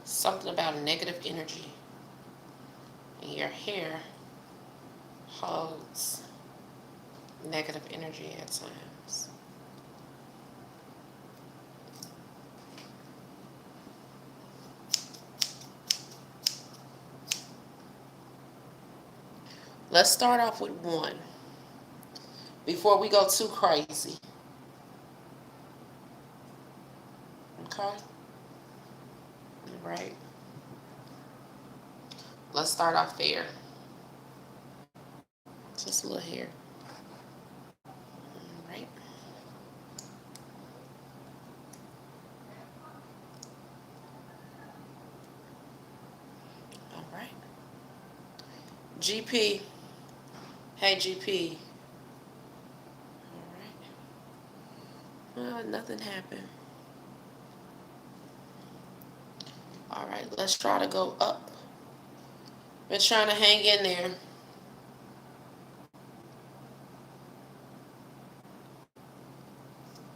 Something about negative energy in your hair holds negative energy at times. Let's start off with one before we go too crazy. Okay? Right. Let's start off there. Just a little hair. Right. All right. GP. Hey, GP. All right. Nothing happened. All right. Let's try to go up. Been trying to hang in there.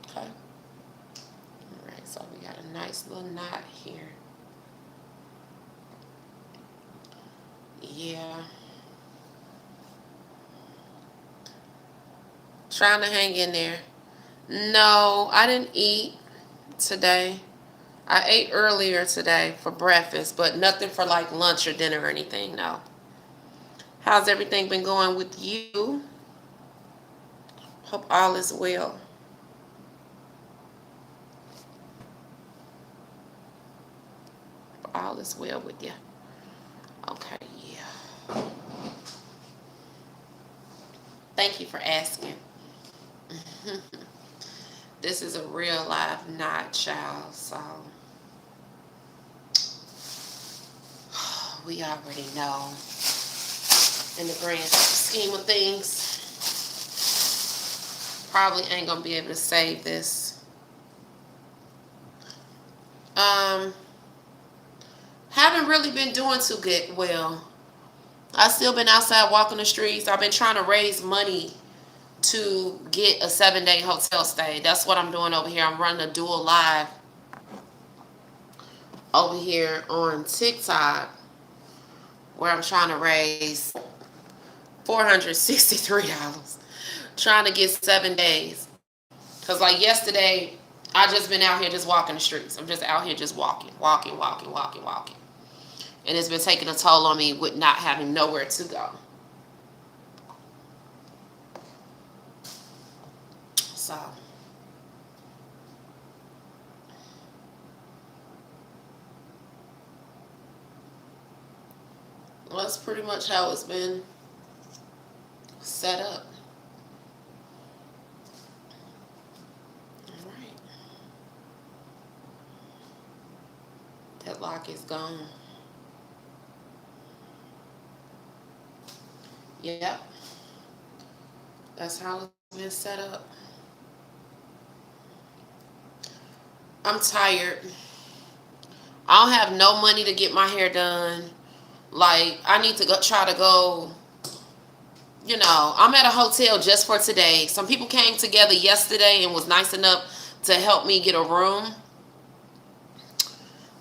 Okay. All right. So we got a nice little knot here. Yeah. Trying to hang in there. No, I didn't eat today. I ate earlier today for breakfast, but nothing for like lunch or dinner or anything, no. How's everything been going with you? Hope all is well. All is well with you. Okay, yeah. Thank you for asking. This is a real live knot, child, so we already know. In the grand scheme of things, probably ain't gonna be able to save this. Haven't really been doing too good. Well, I still been outside walking the streets. I've been trying to raise money to get a 7-day hotel stay. That's what I'm doing over here. I'm running a dual live over here on TikTok where I'm trying to raise $463. Trying to get 7 days. Because like yesterday, I just been out here just walking the streets. I'm just out here just walking. And it's been taking a toll on me with not having nowhere to go. So well, that's pretty much how it's been set up. All right. That lock is gone. Yep. That's how it's been set up. I'm tired. I don't have no money to get my hair done. Like, I need to go try to go. I'm at a hotel just for today. Some people came together yesterday and was nice enough to help me get a room.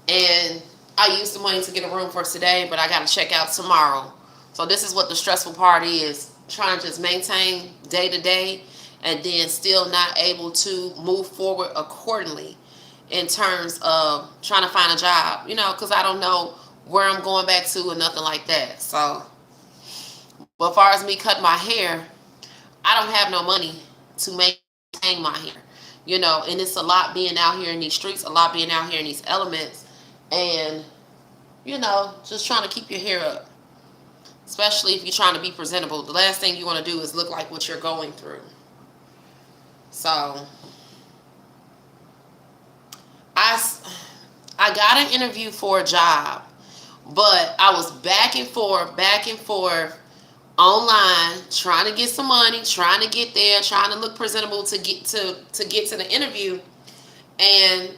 And I used the money to get a room for today, but I got to check out tomorrow. So this is what the stressful part is. Trying to just maintain day to day and then still not able to move forward accordingly in terms of trying to find a job, because I don't know where I'm going back to or nothing like that. So, but as far as me cutting my hair, I don't have no money to maintain my hair, and it's a lot being out here in these streets, a lot being out here in these elements, and, just trying to keep your hair up, especially if you're trying to be presentable. The last thing you want to do is look like what you're going through. So, I got an interview for a job, but I was back and forth online, trying to get some money, trying to get there, trying to look presentable to get to the interview, and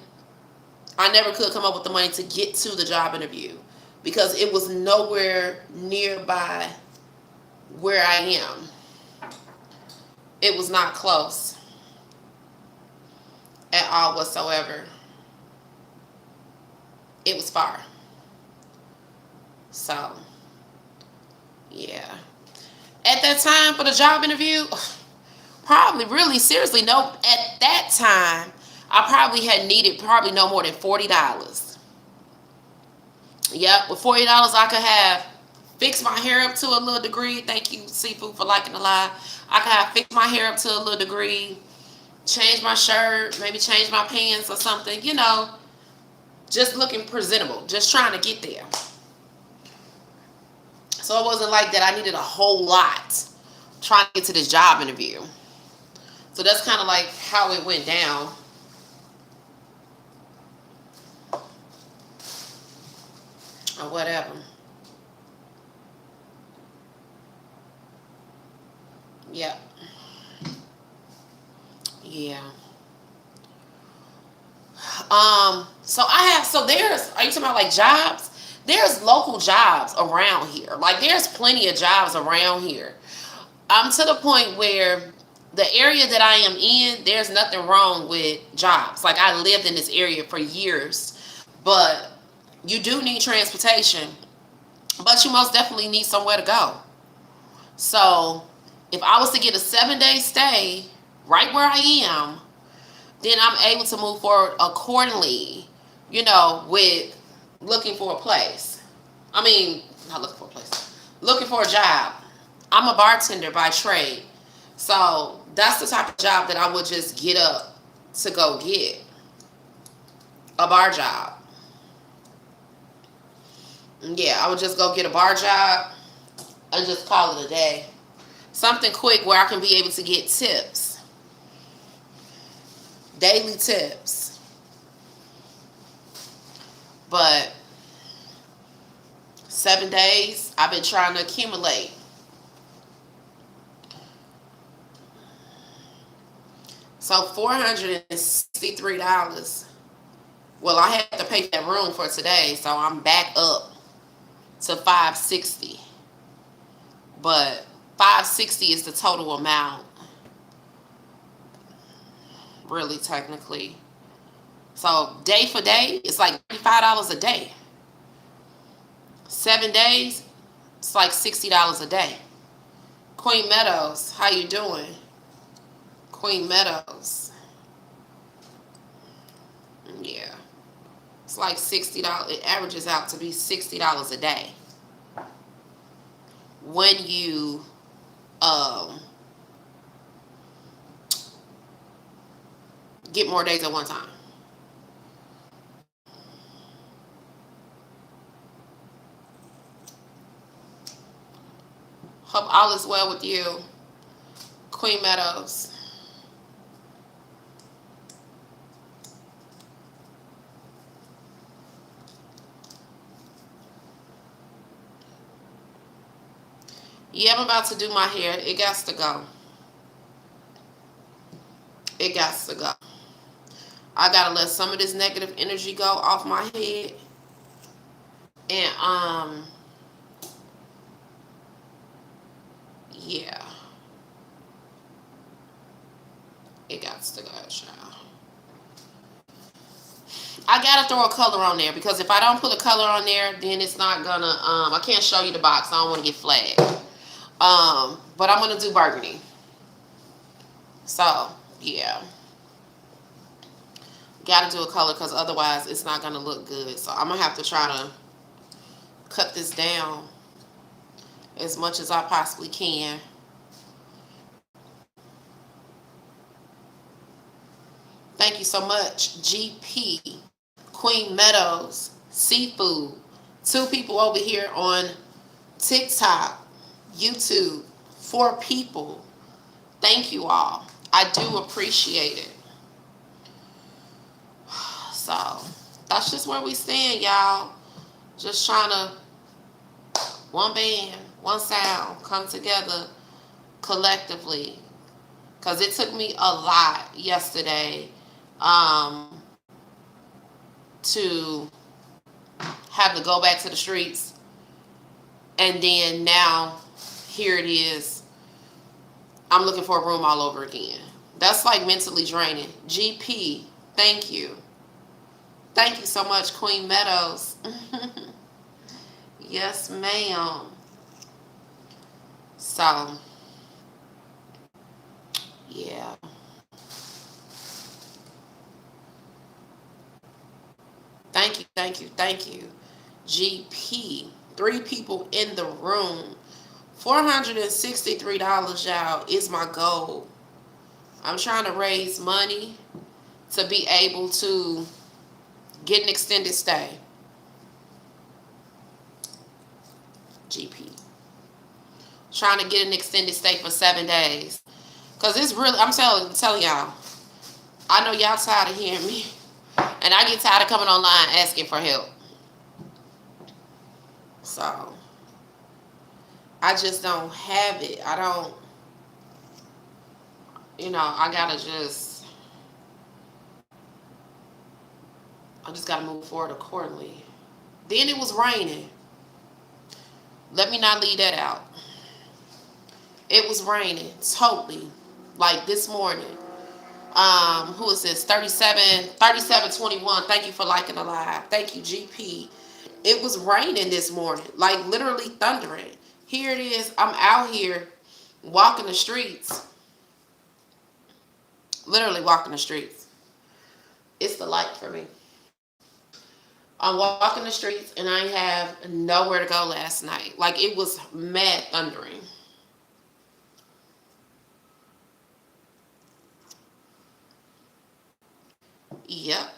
I never could come up with the money to get to the job interview because it was nowhere nearby where I am. It was not close at all whatsoever. It was far. So, yeah. At that time for the job interview, probably really seriously, no, at that time, I probably had needed probably no more than $40. Yep, with $40, I could have fixed my hair up to a little degree. Thank you, Seafood, for liking the lie. I could have fixed my hair up to a little degree, change my shirt, maybe change my pants or something, just looking presentable, just trying to get there. So it wasn't like that I needed a whole lot trying to get to this job interview. So that's kind of like how it went down. Or whatever. Yep. Yeah. So there's, are you talking about like jobs? There's local jobs around here. Like there's plenty of jobs around here. I'm to the point where the area that I am in, there's nothing wrong with jobs. Like I lived in this area for years, but you do need transportation, but you most definitely need somewhere to go. So if I was to get a 7-day stay right where I am, then I'm able to move forward accordingly, with looking for a place. I mean, not looking for a place, looking for a job. I'm a bartender by trade. So that's the type of job that I would just get up to go get. A bar job. Yeah, I would just go get a bar job and just call it a day. Something quick where I can be able to get tips. Daily tips. But 7 days, I've been trying to accumulate. So $463. Well, I had to pay that room for today, so I'm back up to $560. But $560 is the total amount, really technically. So day for day, it's like $35 a day. 7 days, it's like $60 a day. Queen Meadows, how you doing? Queen Meadows. Yeah. It's like $60. It averages out to be $60 a day. When you get more days at one time. Hope all is well with you, Queen Meadows. Yeah, I'm about to do my hair. It got to go. It got to go. I gotta let some of this negative energy go off my head. And yeah. It got to go, child. I gotta throw a color on there because if I don't put a color on there, then it's not gonna I can't show you the box. I don't want to get flagged. But I'm gonna do burgundy. So yeah, gotta do a color because otherwise it's not gonna look good. So I'm gonna have to try to cut this down as much as I possibly can. Thank you so much, GP, Queen Meadows, Seafood. 2 people over here on TikTok, YouTube, 4 people. Thank you all. I do appreciate it. So that's just where we stand, y'all. Just trying to, one band, one sound, come together collectively. Because it took me a lot yesterday to have to go back to the streets. And then now, here it is. I'm looking for a room all over again. That's like mentally draining. GP, thank you. Thank you so much, Queen Meadows. Yes, ma'am. So, yeah. Thank you, thank you, thank you. GP. 3 people in the room. $463, y'all, is my goal. I'm trying to raise money to be able to get an extended stay. GP. Trying to get an extended stay for 7 days. Because it's really, I'm telling y'all, I know y'all tired of hearing me. And I get tired of coming online asking for help. So, I just don't have it. I don't, I gotta I just gotta move forward accordingly. Then it was raining. Let me not leave that out. It was raining totally. Like this morning. Who is this? 3721. Thank you for liking the live. Thank you, GP. It was raining this morning. Like literally thundering. Here it is. I'm out here walking the streets. Literally walking the streets. It's the light for me. I'm walking the streets and I have nowhere to go last night. Like it was mad thundering. Yep.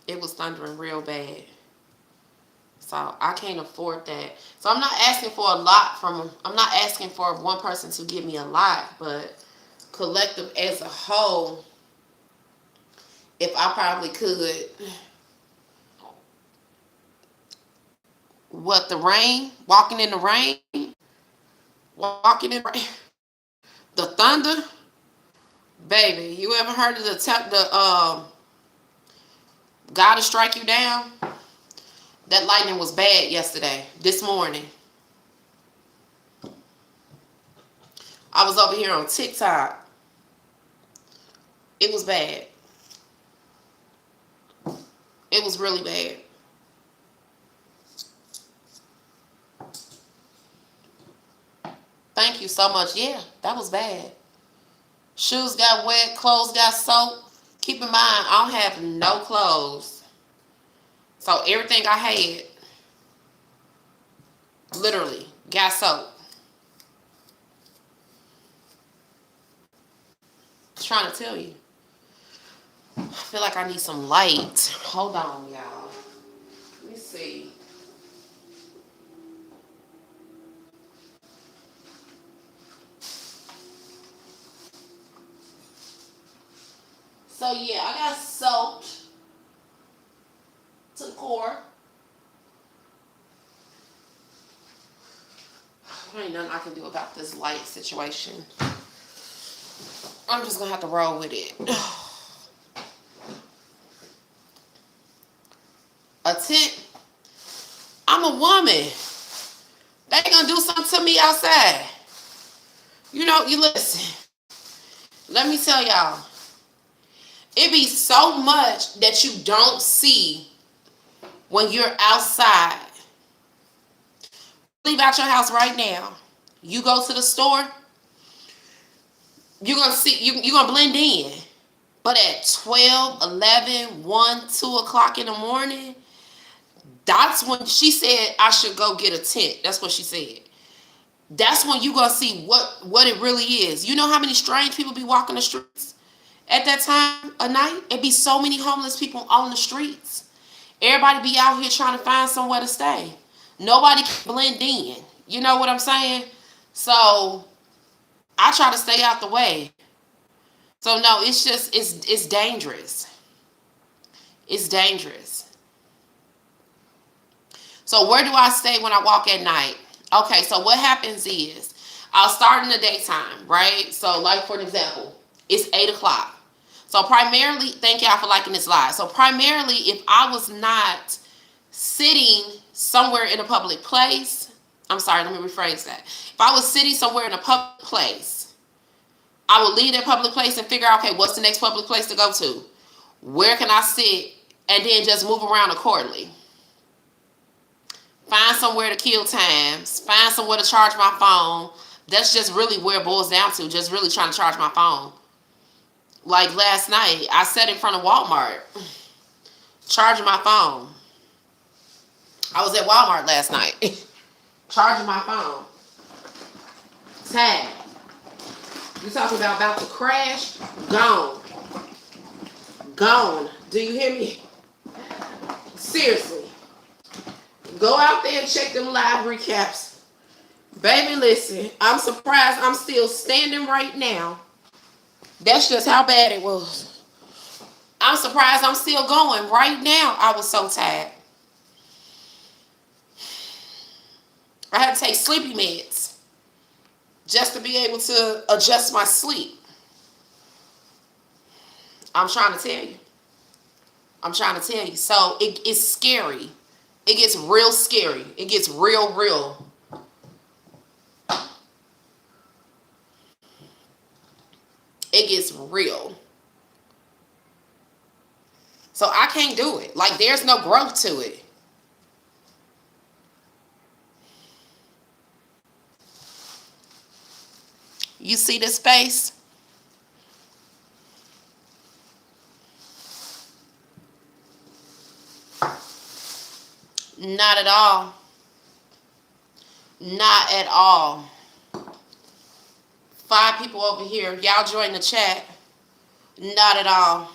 It was thundering real bad. So I can't afford that. So I'm not asking for a lot I'm not asking for one person to give me a lot, but collective as a whole, if I probably could, the rain, walking in the rain, walking in the rain, the thunder, baby, you ever heard of the God to strike you down? That lightning was bad yesterday, this morning. I was over here on TikTok. It was bad. It was really bad. Thank you so much. Yeah, that was bad. Shoes got wet, clothes got soaked. Keep in mind, I don't have no clothes. So everything I had, literally, got soaked. I'm trying to tell you. I feel like I need some light. Hold on, y'all. Let me see. So yeah, I got soaked to the core. There ain't nothing I can do about this light situation. I'm just gonna have to roll with it. A tent. I'm a woman. They gonna do something to me outside. You listen. Let me tell y'all. It be so much that you don't see when you're outside. Leave out your house right now. You go to the store. You're gonna see. You're gonna blend in. But at 12, 11, 1, 2 o'clock in the morning, that's when she said I should go get a tent. That's what she said. That's when you gonna see what it really is. You know how many strange people be walking the streets at that time of night? It be so many homeless people on the streets. Everybody be out here trying to find somewhere to stay. Nobody can blend in. You know what I'm saying? So I try to stay out the way. So no, it's dangerous. It's dangerous. So where do I stay when I walk at night? Okay, so what happens is I'll start in the daytime, right? So like for an example, it's 8 o'clock. So primarily, thank y'all for liking this live. So primarily, if I was not sitting somewhere in a public place, I'm sorry, let me rephrase that. If I was sitting somewhere in a public place, I would leave that public place and figure out, okay, what's the next public place to go to? Where can I sit and then just move around accordingly. Find somewhere to kill times. Find somewhere to charge my phone. That's just really where it boils down to. Just really trying to charge my phone. Like last night, I sat in front of Walmart charging my phone. I was at Walmart last night charging my phone. Tag. You talking about to crash? Gone. Gone. Do you hear me? Seriously. Go out there and check them live recaps. Baby, listen. I'm surprised I'm still standing right now. That's just how bad it was. I'm surprised I'm still going right now. I was so tired. I had to take sleepy meds just to be able to adjust my sleep. I'm trying to tell you. I'm trying to tell you. So it's scary. It gets real scary. It gets real. It gets real. So I can't do it. Like, there's no growth to it. You see this face? Not at all. Not at all. 5 people over here. Y'all join the chat. Not at all.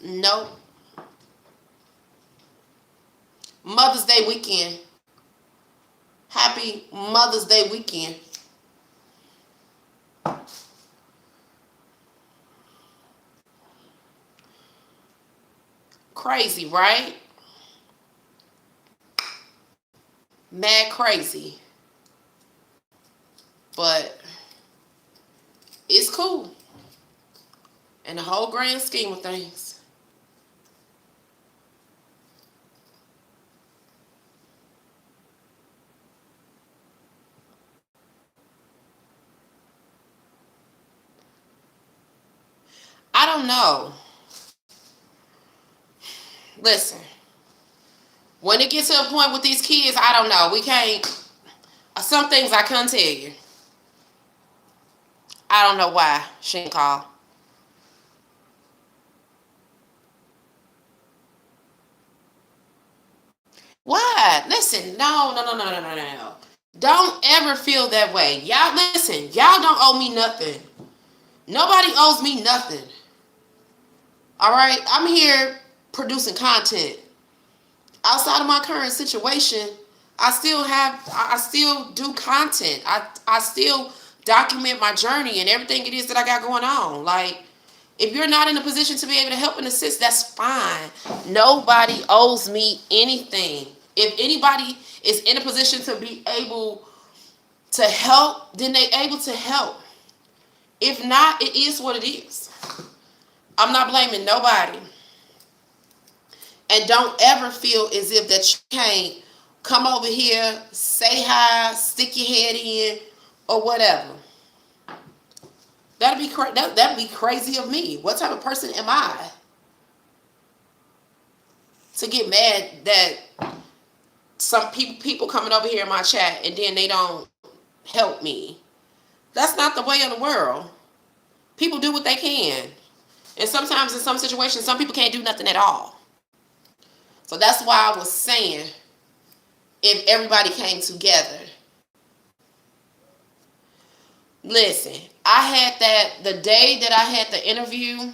Nope. Mother's Day weekend. Happy Mother's Day weekend. Crazy, right? Mad crazy. But it's cool in the whole grand scheme of things. I don't know. Listen, when it gets to a point with these kids, I don't know. We can't. Some things I couldn't tell you. I don't know why she didn't call. What? Listen, no. Don't ever feel that way. Y'all, listen, y'all don't owe me nothing. Nobody owes me nothing. All right? I'm here producing content. Outside of my current situation, I still do content. I still document my journey and everything it is that I got going on. Like, if you're not in a position to be able to help and assist, that's fine. Nobody owes me anything. If anybody is in a position to be able to help, then they're able to help. If not, it is what it is. I'm not blaming nobody. And don't ever feel as if that you can't come over here, say hi, stick your head in, or whatever. That'd be crazy of me. What type of person am I to get mad that some people coming over here in my chat and then they don't help me? That's not the way of the world. People do what they can. And sometimes in some situations, some people can't do nothing at all. So that's why I was saying, if everybody came together. Listen, I had the day that I had the interview,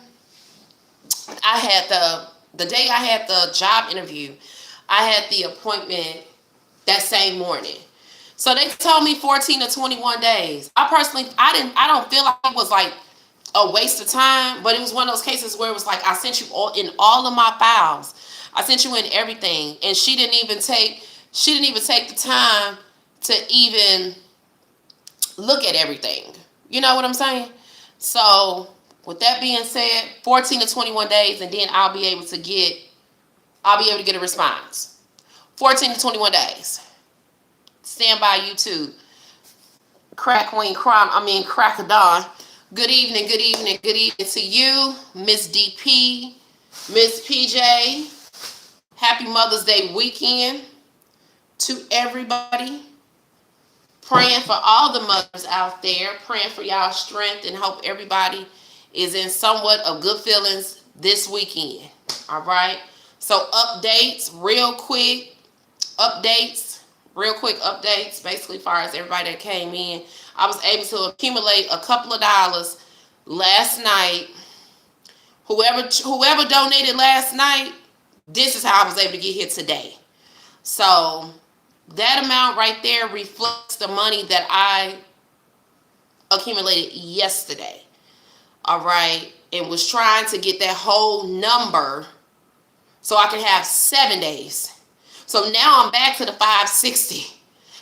the day I had the job interview, I had the appointment that same morning. So they told me 14 to 21 days. I don't feel like it was like a waste of time, but it was one of those cases where it was like, I sent you all of my files. I sent you in everything. And she didn't even take the time to even look at everything. You know what I'm saying? So with that being said, 14 to 21 days, and then I'll be able to get a response. 14 to 21 days. Stand by YouTube. Crack Queen Crack of Dawn. Good evening, good evening, good evening to you, Miss DP, Miss PJ. Happy Mother's Day weekend to everybody. Praying for all the mothers out there, praying for y'all strength, and hope everybody is in somewhat of good feelings this weekend. All right. So real quick updates. Basically, as far as everybody that came in, I was able to accumulate a couple of dollars last night. Whoever donated last night, this is how I was able to get here today. So that amount right there reflects the money that I accumulated yesterday. All right. And was trying to get that whole number so I can have 7 days. So now I'm back to the 560.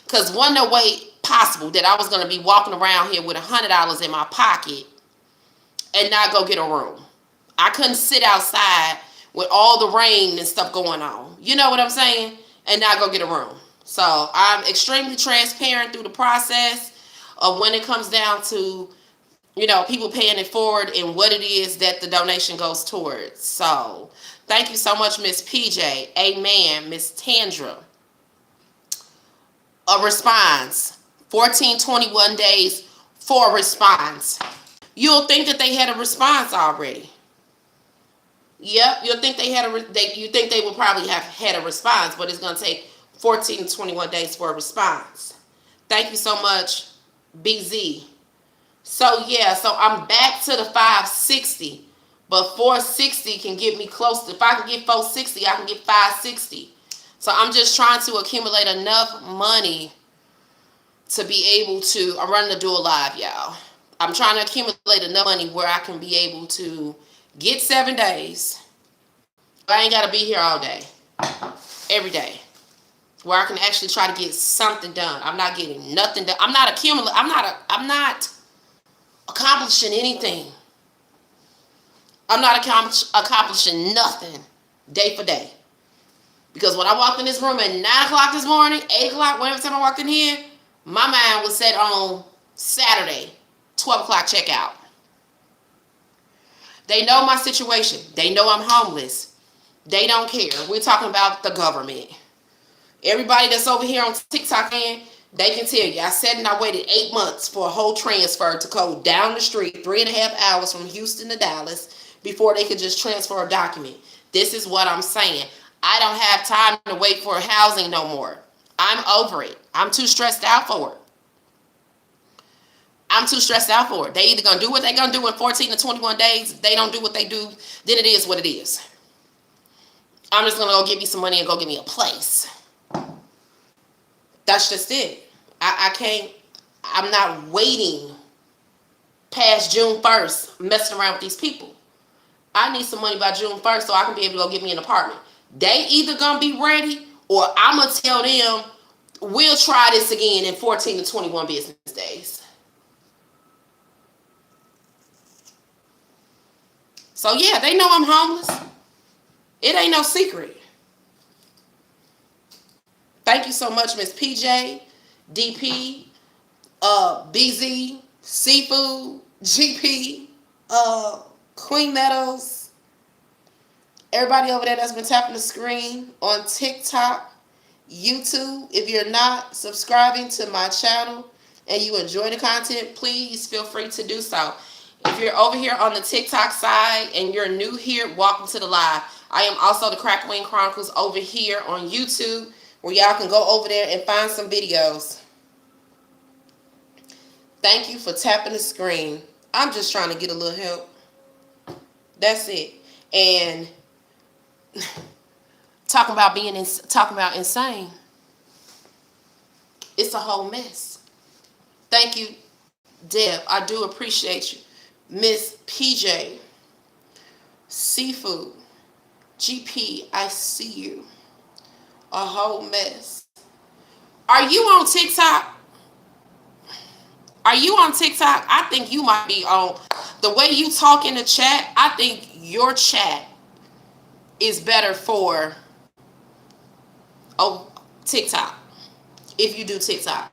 Because wasn't no way possible that I was going to be walking around here with $100 in my pocket and not go get a room. I couldn't sit outside with all the rain and stuff going on. You know what I'm saying? And not go get a room. So I'm extremely transparent through the process of when it comes down to, people paying it forward and what it is that the donation goes towards. So thank you so much, Miss PJ. Amen, Miss Tandra. A response. 1421 days for a response. You'll think that they had a response already. Yep, you'll think you think they will probably have had a response, but it's going to take 14 to 21 days for a response. Thank you so much, BZ. So I'm back to the 560, but 460 can get me close to. If I can get 460, I can get 560. So I'm just trying to accumulate enough money to be able to. I'm running the dual live, y'all. I'm trying to accumulate enough money where I can be able to get 7 days. I ain't got to be here all day, every day, where I can actually try to get something done. I'm not getting nothing done. I'm not accomplishing anything. I'm not accomplishing nothing day for day. Because when I walked in this room at 9 o'clock this morning, 8 o'clock, whenever time I walked in here, my mind was set on Saturday, 12 o'clock checkout. They know my situation. They know I'm homeless. They don't care. We're talking about the government. Everybody that's over here on TikTok, they can tell you. I said and I waited 8 months for a whole transfer to go down the street, 3.5 hours from Houston to Dallas, before they could just transfer a document. This is what I'm saying. I don't have time to wait for housing no more. I'm over it. I'm too stressed out for it. They either going to do what they're going to do in 14 to 21 days. If they don't do what they do, then it is what it is. I'm just going to go give you some money and go give me a place. That's just it. I can't. I'm not waiting past June 1st messing around with these people. I need some money by June 1st so I can be able to go get me an apartment. They either going to be ready or I'm going to tell them we'll try this again in 14 to 21 business days. So yeah, they know I'm homeless. It ain't no secret. Thank you so much, Miss PJ, DP, BZ, Seafood, GP, Queen Meadows. Everybody over there that's been tapping the screen on TikTok, YouTube. If you're not subscribing to my channel and you enjoy the content, please feel free to do so. If you're over here on the TikTok side and you're new here, welcome to the live. I am also the Crack Queen Chronicles over here on YouTube, where y'all can go over there and find some videos. Thank you for tapping the screen. I'm just trying to get a little help. That's it. And talking about insane. It's a whole mess. Thank you, Deb. I do appreciate you. Miss PJ, Seafood, GP, I see you. A whole mess. Are you on TikTok? I think you might be on. The way you talk in the chat, I think your chat is better for TikTok. If you do TikTok.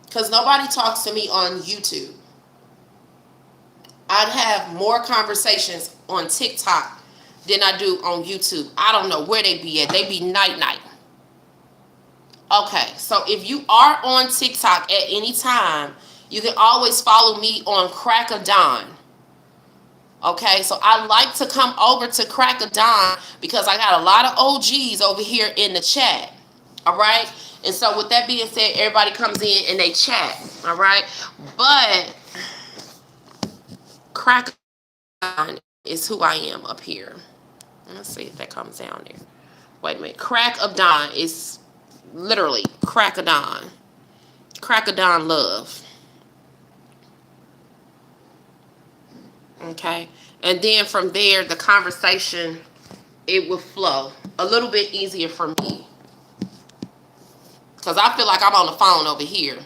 Because nobody talks to me on YouTube. I'd have more conversations on TikTok than I do on YouTube. I don't know where they be at. They be night. Okay, so if you are on TikTok at any time, you can always follow me on Crack of Dawn. Okay, so I like to come over to Crack of Dawn because I got a lot of OGs over here in the chat. All right, and so with that being said, everybody comes in and they chat. All right, but Crack of Dawn is who I am up here. Let's see if that comes down there. Wait a minute. Crack of Dawn is literally Crack of Dawn. Crack of Dawn love. Okay, and then from there the conversation, it will flow a little bit easier for me because I feel like I'm on the phone over here.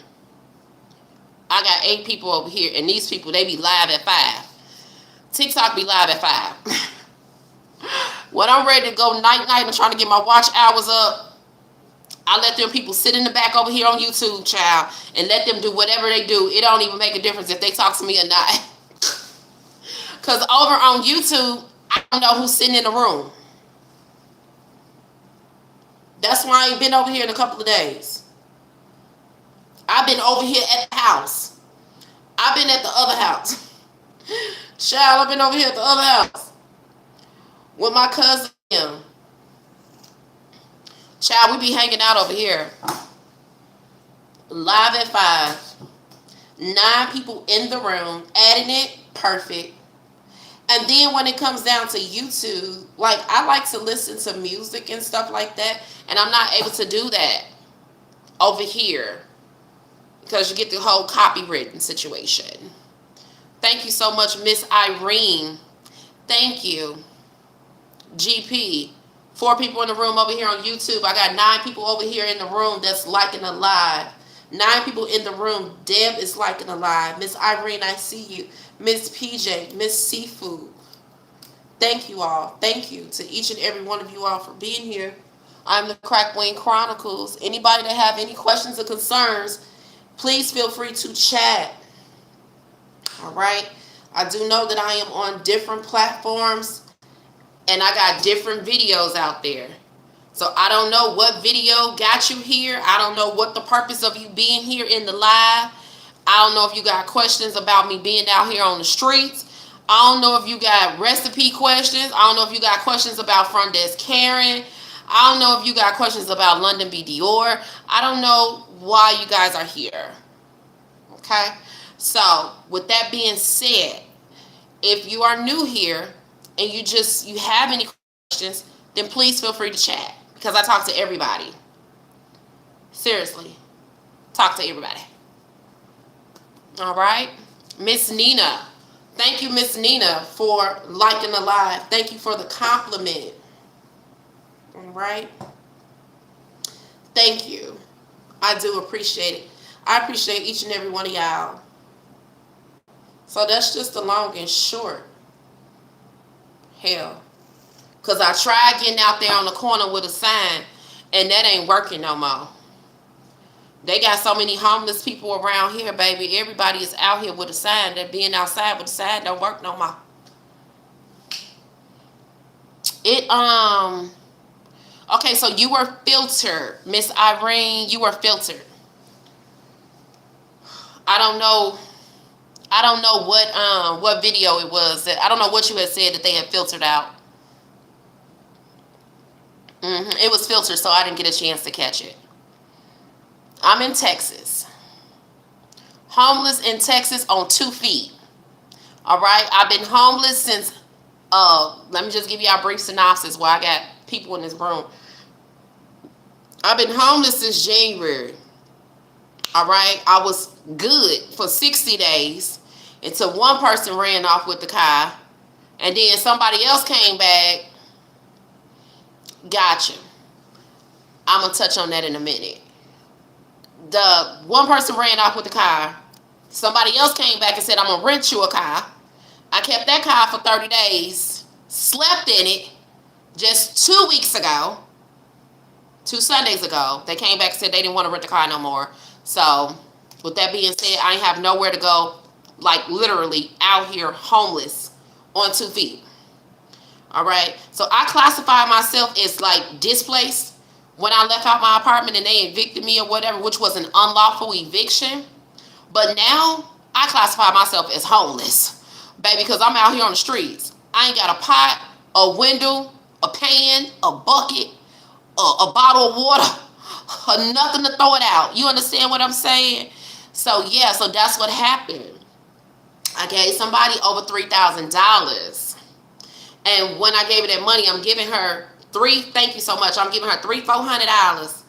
I got 8 people over here, and these people, they be live at 5. TikTok be live at 5. When I'm ready to go night and trying to get my watch hours up, I let them people sit in the back over here on YouTube, child, and let them do whatever they do. It don't even make a difference if they talk to me or not. Because over on YouTube, I don't know who's sitting in the room. That's why I ain't been over here in a couple of days. I've been over here at the house. I've been at the other house. Child, I've been over here at the other house with my cousin. Child, we be hanging out over here. Live at 5. 9 people in the room. Adding it. Perfect. And then when it comes down to YouTube, like, I like to listen to music and stuff like that. And I'm not able to do that over here because you get the whole copywritten situation. Thank you so much, Miss Irene. Thank you. GP. 4 people in the room over here on YouTube. I got 9 people over here in the room that's liking the live. 9 people in the room. Deb is liking the live. Miss Irene, I see you. Miss PJ, Miss Seafood. Thank you all. Thank you to each and every one of you all for being here. I'm the Crack Wing Chronicles. Anybody that have any questions or concerns, please feel free to chat. All right. I do know that I am on different platforms and I got different videos out there. So I don't know what video got you here. I don't know what the purpose of you being here in the live. I don't know if you got questions about me being out here on the streets. I don't know if you got recipe questions. I don't know if you got questions about front desk Karen. I don't know if you got questions about London B. Dior. I don't know why you guys are here. Okay? So, with that being said, if you are new here and you have any questions, then please feel free to chat because I talk to everybody. Seriously. Talk to everybody. All right? Miss Nina. Thank you, Miss Nina, for liking the live. Thank you for the compliment. All right? Thank you. I do appreciate it. I appreciate each and every one of y'all. So that's just the long and short. Hell. Because I tried getting out there on the corner with a sign, and that ain't working no more. They got so many homeless people around here, baby. Everybody is out here with a sign. That being outside with a sign don't work no more. Okay, so you were filtered, Miss Irene. You were filtered. I don't know what video it was. I don't know what you had said that they had filtered out. It was filtered, so I didn't get a chance to catch it. I'm in Texas. Homeless in Texas on 2 feet. All right. I've been homeless since, let me just give you a brief synopsis while I got people in this room. I've been homeless since January. All right. I was good for 60 days until one person ran off with the car. And then somebody else came back. Gotcha. I'm going to touch on that in a minute. The one person ran off with the car. Somebody else came back and said, I'm going to rent you a car. I kept that car for 30 days. Slept in it. Just 2 weeks ago. 2 Sundays ago. They came back and said they didn't want to rent the car no more. So, With that being said, I ain't have nowhere to go, like literally out here homeless on 2 feet. All right. So I classify myself as like displaced when I left out my apartment and they evicted me or whatever, which was an unlawful eviction. But now I classify myself as homeless, baby, because I'm out here on the streets. I ain't got a pot, a window, a pan, a bucket, a bottle of water, nothing to throw it out. You understand what I'm saying? So yeah, so that's what happened. I gave somebody over $3,000. And when I gave her that money, I'm giving her thank you so much. I'm giving her $400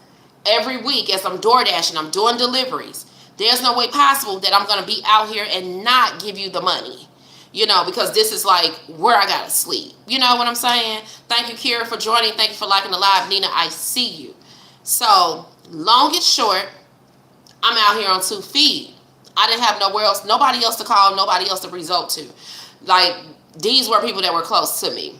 every week as I'm door dashing. I'm doing deliveries. There's no way possible that I'm going to be out here and not give you the money. Because this is like where I got to sleep. You know what I'm saying? Thank you, Kira, for joining. Thank you for liking the live. Nina, I see you. So, long and short, I'm out here on 2 feet. I didn't have nowhere else, nobody else to call, nobody else to resort to. Like, these were people that were close to me.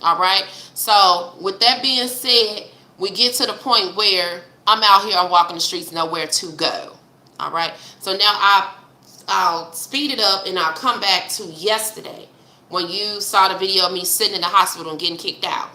All right? So, with that being said, we get to the point where I'm out here, I'm walking the streets, nowhere to go. All right? So, now I'll speed it up and I'll come back to yesterday when you saw the video of me sitting in the hospital and getting kicked out.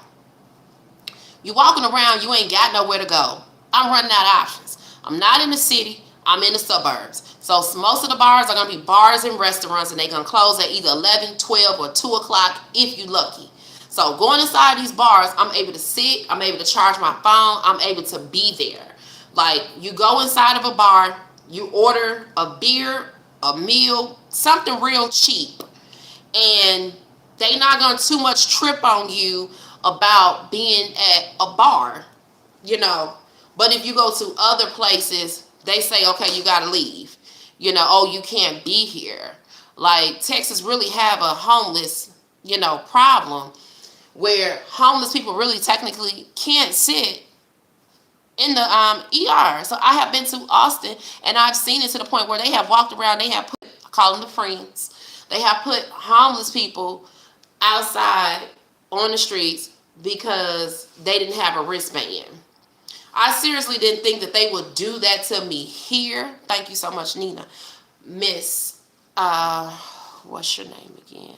You walking around, you ain't got nowhere to go. I'm running out of options. I'm not in the city, I'm in the suburbs. So most of the bars are going to be bars and restaurants, and they're going to close at either 11, 12, or 2 o'clock if you're lucky. So going inside these bars, I'm able to sit, I'm able to charge my phone, I'm able to be there. Like, you go inside of a bar, you order a beer, a meal, something real cheap, and they not going to too much trip on you about being at a bar, But if you go to other places, they say, okay, you got to leave. Oh, you can't be here. Like, Texas really have a homeless, problem where homeless people really technically can't sit in the ER. So I have been to Austin, and I've seen it to the point where they have walked around, they have put, I call them the friends, they have put homeless people outside on the streets because they didn't have a wristband. I seriously didn't think that they would do that to me here. Thank you so much, Nina. Miss, what's your name again?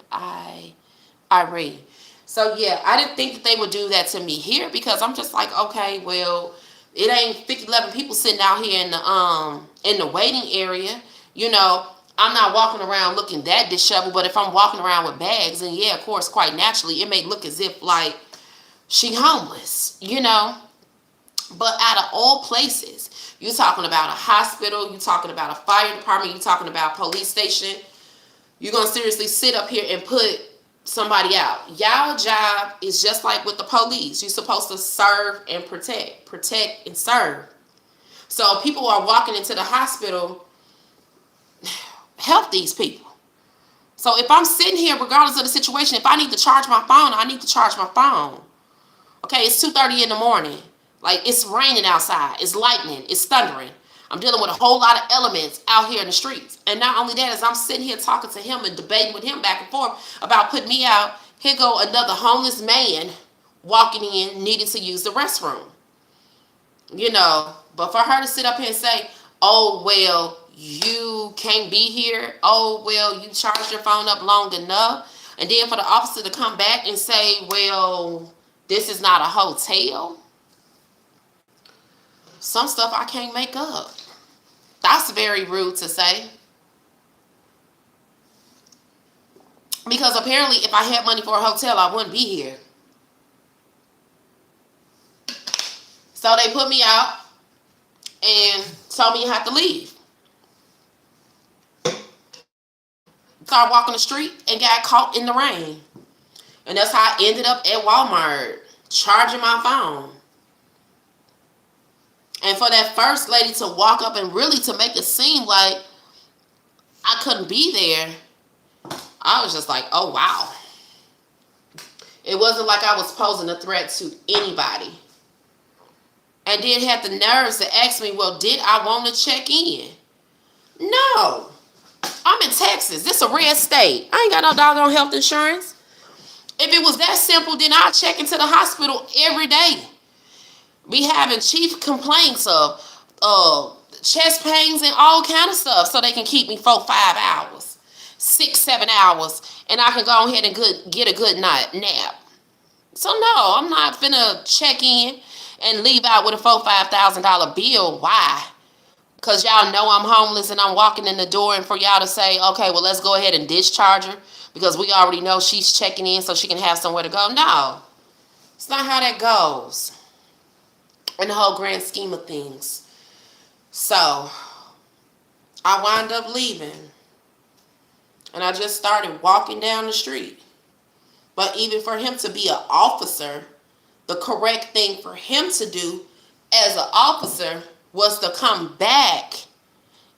Irene. So yeah, I didn't think that they would do that to me here because I'm just like, okay, well, it ain't 11 people sitting out here in the waiting area. I'm not walking around looking that disheveled, but if I'm walking around with bags, then yeah, of course, quite naturally, it may look as if like she homeless, But out of all places, you're talking about a hospital, you're talking about a fire department, you're talking about a police station. You're going to seriously sit up here and put somebody out. Y'all job is just like with the police. You're supposed to serve and protect and serve. So people are walking into the hospital, help these people. So if I'm sitting here, regardless of the situation, if I need to charge my phone, I need to charge my phone. Okay, it's 2:30 in the morning. Like, it's raining outside. It's lightning. It's thundering. I'm dealing with a whole lot of elements out here in the streets. And not only that, as I'm sitting here talking to him and debating with him back and forth about putting me out, here go another homeless man walking in needing to use the restroom. But for her to sit up here and say, oh, well, you can't be here. Oh, well, you charged your phone up long enough. And then for the officer to come back and say, well, this is not a hotel. Some stuff I can't make up. That's very rude to say. Because apparently if I had money for a hotel, I wouldn't be here. So they put me out and told me you have to leave. Started walking the street and got caught in the rain. And that's how I ended up at Walmart, charging my phone. And for that first lady to walk up and really to make it seem like I couldn't be there, I was just like, oh, wow. It wasn't like I was posing a threat to anybody. And then had the nerves to ask me, well, did I want to check in? No. I'm in Texas. This is a red state. I ain't got no doggone health insurance. If it was that simple, then I'd check into the hospital every day. Be having chief complaints of chest pains and all kind of stuff so they can keep me 4-5 hours, 6-7 hours, and I can go ahead and get a good nap. So no, I'm not finna check in and leave out with a $4,000-5,000 bill. Why? Because y'all know I'm homeless and I'm walking in the door, and for y'all to say, okay, well, let's go ahead and discharge her because we already know she's checking in so she can have somewhere to go. No, it's not how that goes in the whole grand scheme of things. So I wound up leaving, and I just started walking down the street. But even for him to be an officer, the correct thing for him to do as an officer was to come back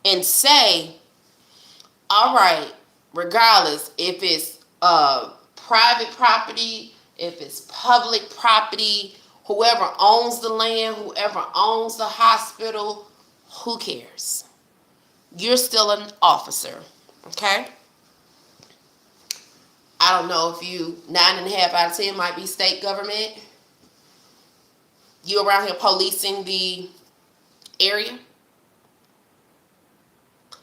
and say, all right, regardless if it's private property, if it's public property, whoever owns the land, whoever owns the hospital, who cares? You're still an officer, okay? I don't know if you, 9.5 out of 10 might be state government. You around here policing the area.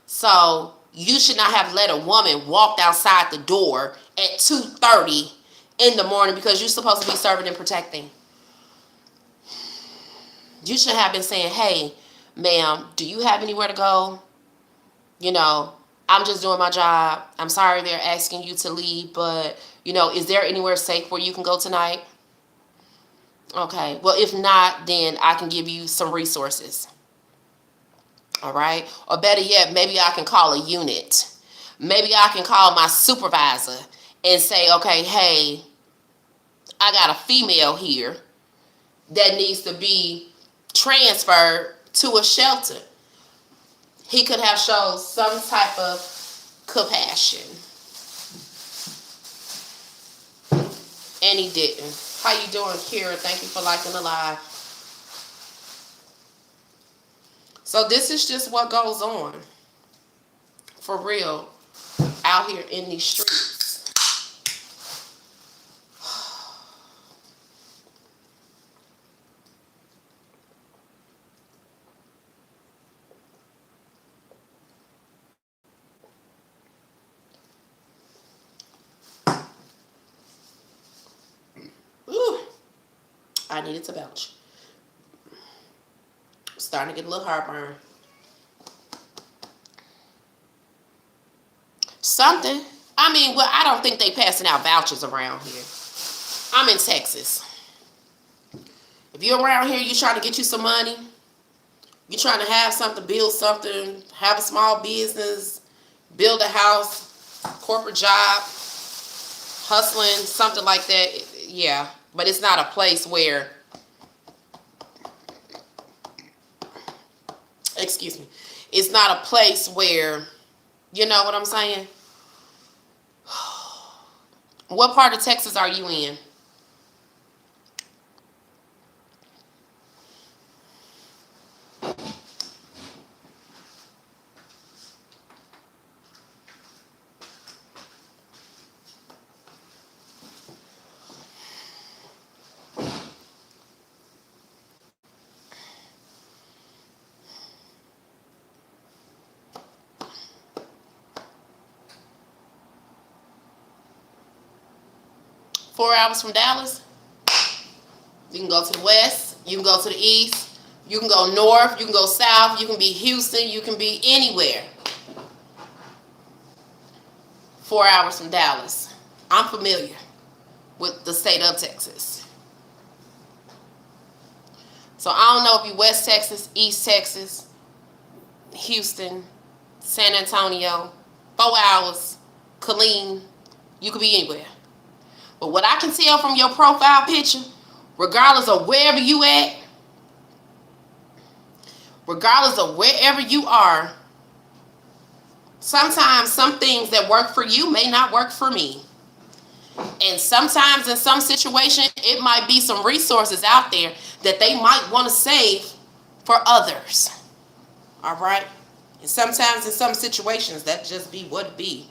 So you should not have let a woman walk outside the door at 2:30 in the morning because you're supposed to be serving and protecting. You should have been saying, hey, ma'am, do you have anywhere to go? You know, I'm just doing my job. I'm sorry they're asking you to leave, but, you know, is there anywhere safe where you can go tonight? Okay, well, if not, then I can give you some resources. All right? Or better yet, maybe I can call a unit. Maybe I can call my supervisor and say, okay, hey, I got a female here that needs to be transferred to a shelter. He could have shown some type of compassion. And he didn't. How you doing, Kira? Thank you for liking the live. So this is just what goes on. For real. Out here in these streets. 'Ooh, I needed to belch. Starting to get a little heartburn. Something. I mean, well, I don't think they passing out vouchers around here. I'm in Texas. If you're around here, you trying to get you some money, you trying to have something, build something, have a small business, build a house, corporate job, hustling, something like that, yeah. But it's not a place where, excuse me, it's not a place where, you know what I'm saying? What part of Texas are you in? Four hours from Dallas. You can go to the west, you can go to the east, you can go north, you can go south, you can be Houston, you can be anywhere. 4 hours from Dallas. I'm familiar with the state of Texas. So I don't know if you West Texas, East Texas, Houston, San Antonio, 4 hours, Killeen, you could be anywhere. But what I can tell from your profile picture, regardless of wherever you at, regardless of wherever you are, sometimes some things that work for you may not work for me. And sometimes in some situation, it might be some resources out there that they might want to save for others. All right? And sometimes in some situations, that just be what it be.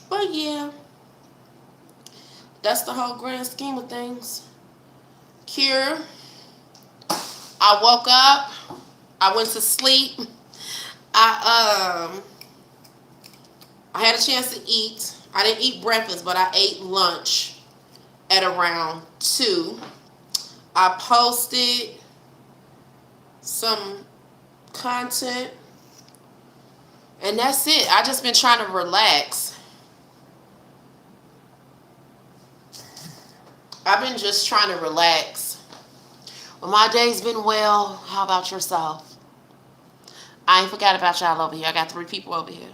But yeah, that's the whole grand scheme of things. Kira, I woke up. I went to sleep. I I had a chance to eat. I didn't eat breakfast, but I ate lunch at around 2. I posted some content, and that's it. I just been trying to relax. I've been just trying to relax. Well, my day's been well. How about yourself? I ain't forgot about y'all over here. I got 3 people over here.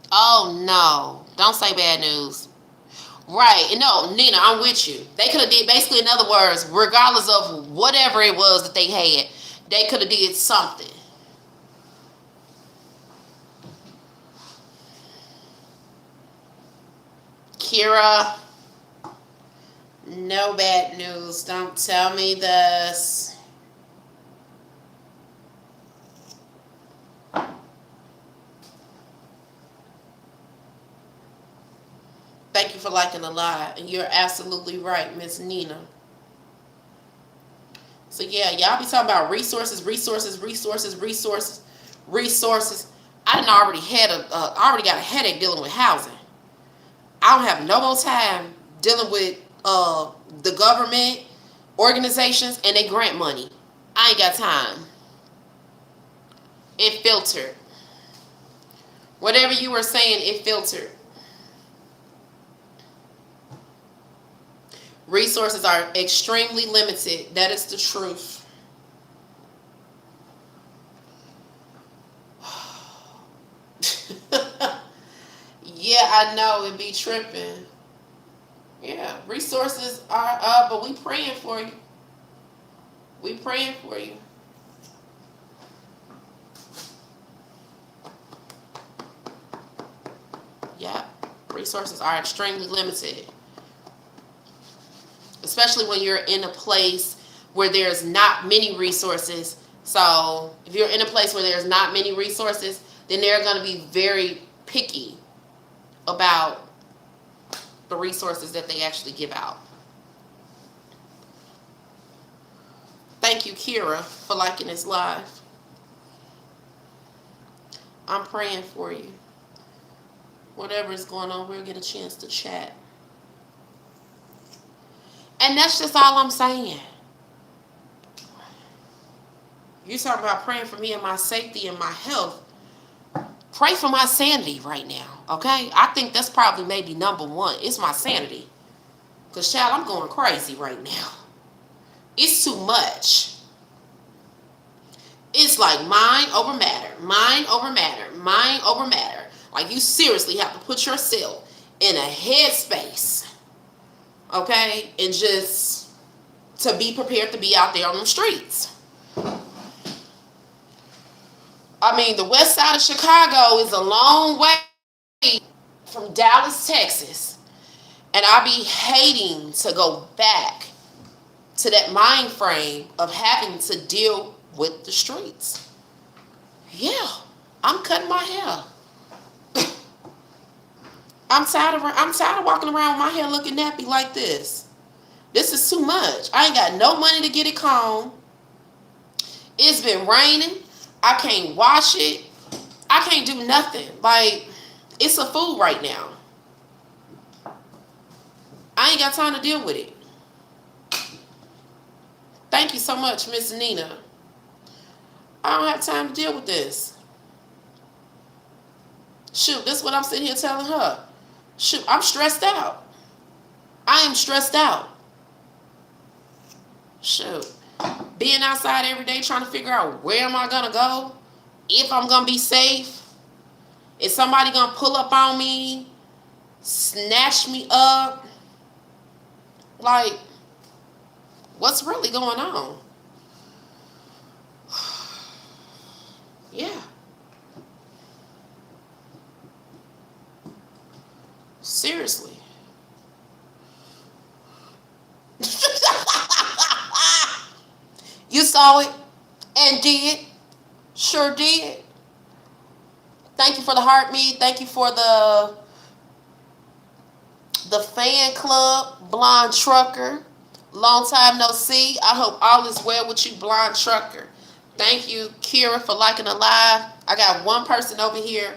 Oh no. Don't say bad news. Right. No, Nina, I'm with you. They could have did, basically, in other words, regardless of whatever it was that they had, they could have did something. Kira, no bad news. Don't tell me this. Thank you for liking the live. And you're absolutely right, Miss Nina. So yeah, y'all be talking about resources. I done already already got a headache dealing with housing. I don't have no more time dealing with the government, organizations, and they grant money. I ain't got time. It filtered. Whatever you were saying, it filtered. Resources are extremely limited. That is the truth. Yeah, I know it be tripping. Yeah, resources are up, but we praying for you. We praying for you. Yeah, resources are extremely limited. Especially when you're in a place where there's not many resources. So if you're in a place where there's not many resources, then they're going to be very picky about the resources that they actually give out. Thank you, Kira, for liking this live. I'm praying for you. Whatever is going on, we'll get a chance to chat. And that's just all I'm saying. You talking about praying for me and my safety and my health. Pray for my sanity right now, okay? I think that's probably maybe number 1. It's my sanity. Because, child, I'm going crazy right now. It's too much. It's like mind over matter, mind over matter, mind over matter. Like, you seriously have to put yourself in a headspace, okay? And just to be prepared to be out there on the streets. I mean, the west side of Chicago is a long way from Dallas, Texas. And I be hating to go back to that mind frame of having to deal with the streets. Yeah, I'm cutting my hair. I'm tired of walking around with my hair looking nappy like this. This is too much. I ain't got no money to get it combed. It's been raining. I can't wash it. I can't do nothing. Like, it's a fool right now. I ain't got time to deal with it. Thank you so much, Miss Nina. I don't have time to deal with this. Shoot, this is what I'm sitting here telling her. Shoot, I'm stressed out. I am stressed out. Shoot. Being outside every day trying to figure out where am I going to go? If I'm going to be safe? Is somebody going to pull up on me? Snatch me up? Like, what's really going on? Yeah. Seriously. You saw it and did. Sure did. Thank you for the heart me. Thank you for the fan club, Blonde Trucker. Long time no see. I hope all is well with you, Blonde Trucker. Thank you, Kira, for liking the live. I got one person over here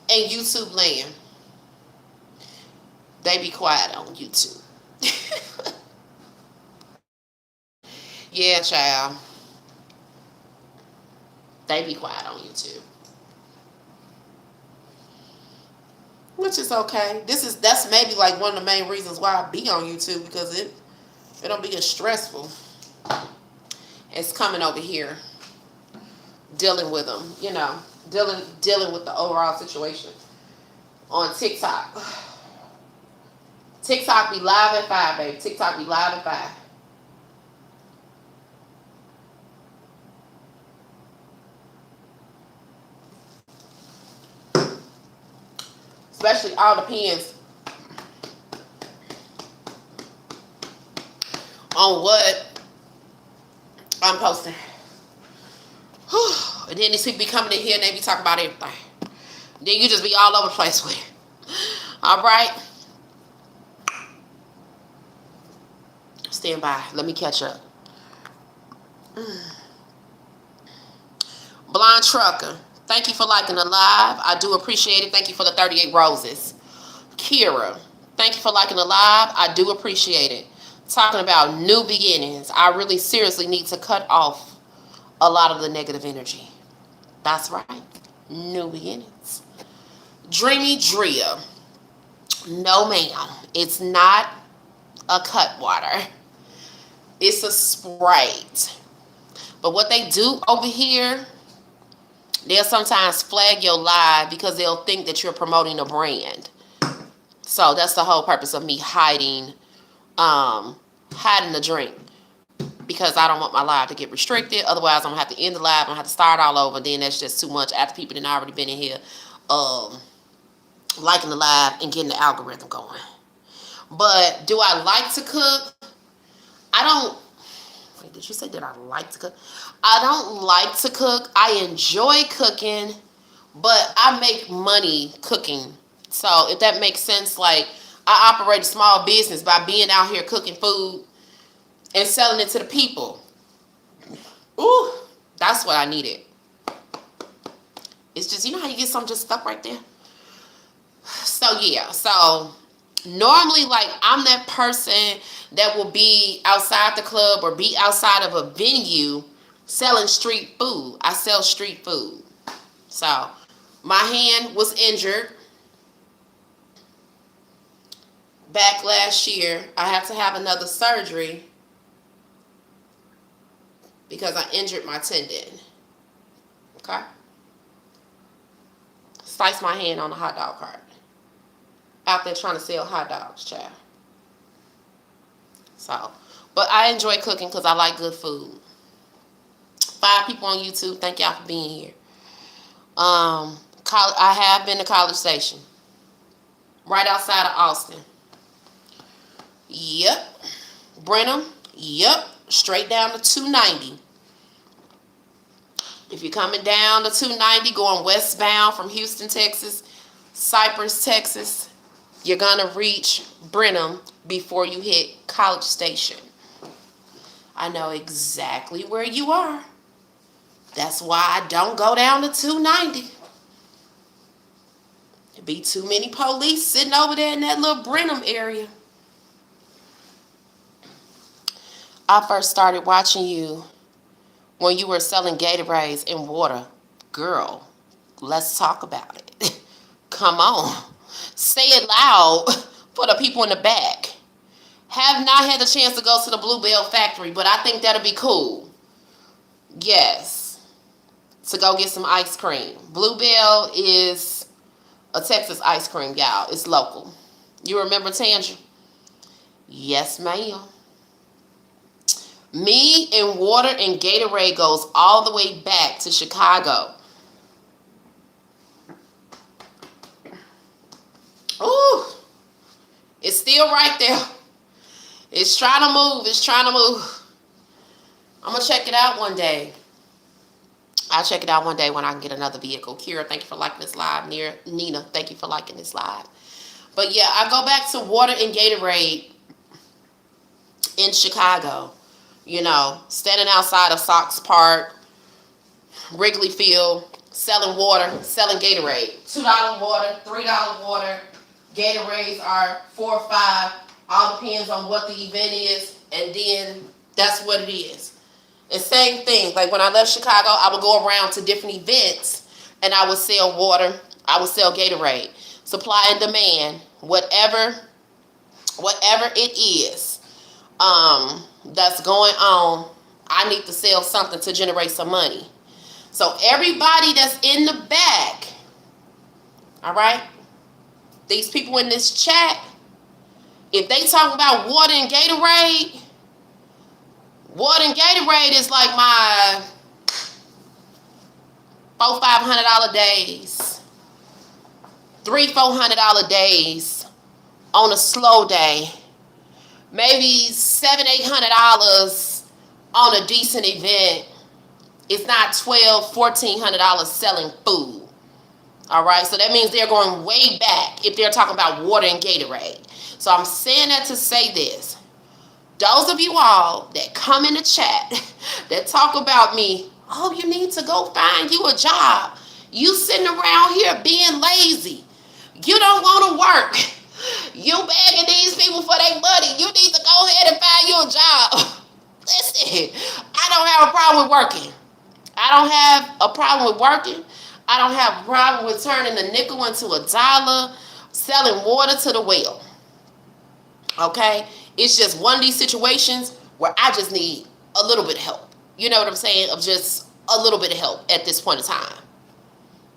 in YouTube land. They be quiet on YouTube. Yeah, child. They be quiet on YouTube. Which is okay. That's maybe like one of the main reasons why I be on YouTube, because it don't be as stressful as coming over here dealing with them, dealing with the overall situation on TikTok. TikTok be live at 5, baby. TikTok be live at 5. Especially all depends on what I'm posting. And then these people be coming in here and they be talking about everything. Then you just be all over the place with it. All right? Stand by. Let me catch up. Blonde Trucker, thank you for liking the live. I do appreciate it. Thank you for the 38 roses. Kira, thank you for liking the live. I do appreciate it. Talking about new beginnings. I really seriously need to cut off a lot of the negative energy. That's right. New beginnings. Dreamy Drea. No, ma'am. It's not a cut water. It's a Sprite. But what they do over here, they'll sometimes flag your live because they'll think that you're promoting a brand. So that's the whole purpose of me hiding the drink, because I don't want my live to get restricted. Otherwise, I'm going to have to end the live. I'm going to have to start all over. Then that's just too much after people that already been in here liking the live and getting the algorithm going. But do I like to cook? I don't. Wait, did you say that I like to cook? I don't like to cook. I enjoy cooking, but I make money cooking. So if that makes sense, like, I operate a small business by being out here cooking food and selling it to the people. Ooh, that's what I needed. It's just, you know how you get something just stuck right there? So yeah, so normally, like, I'm that person that will be outside the club or be outside of a venue selling street food. I sell street food. So my hand was injured back last year. I had to have another surgery because I injured my tendon. Okay? Sliced my hand on a hot dog cart. Out there trying to sell hot dogs, child. So, but I enjoy cooking because I like good food. 5 people on YouTube. Thank y'all for being here. I have been to College Station, right outside of Austin. Yep. Brenham. Yep. Straight down to 290. If you're coming down to 290, going westbound from Houston, Texas, Cypress, Texas, you're going to reach Brenham before you hit College Station. I know exactly where you are. That's why I don't go down to 290. There'd be too many police sitting over there in that little Brenham area. I first started watching you when you were selling Gatorades and water. Girl, let's talk about it. Come on. Say it loud for the people in the back. Have not had the chance to go to the Bluebell factory, but I think that'll be cool. Yes. To go get some ice cream. Bluebell is a Texas ice cream, y'all. It's local. You remember Tangent? Yes, ma'am. Me and water and Gatorade goes all the way back to Chicago. Ooh, it's still right there. It's trying to move. It's trying to move. I'm going to check it out one day. I I'll check it out one day when I can get another vehicle. Kira, thank you for liking this live. Nina, thank you for liking this live. But yeah, I go back to water and Gatorade in Chicago. You know, standing outside of Sox Park, Wrigley Field, selling water, selling Gatorade. $2 water, $3 water. Gatorades are $4 or $5. All depends on what the event is, and then that's what it is. And same thing, like when I left Chicago, I would go around to different events, and I would sell water, I would sell Gatorade. Supply and demand, whatever it is that's going on, I need to sell something to generate some money. So everybody that's in the back, all right, these people in this chat, if they talk about water and Gatorade is like my $400-$500 days, $300-$400 days on a slow day, maybe $700-$800 on a decent event. It's not $1,200-$1,400 selling food. All right, so that means they're going way back if they're talking about water and Gatorade. So I'm saying that to say this. Those of you all that come in the chat that talk about me, oh, you need to go find you a job. You sitting around here being lazy. You don't want to work. You begging these people for their money. You need to go ahead and find you a job. Listen, I don't have a problem with working. I don't have a problem with working. I don't have a problem with turning a nickel into $1, selling water to the well. Okay? It's just one of these situations where I just need a little bit of help. You know what I'm saying? Of just a little bit of help at this point in time.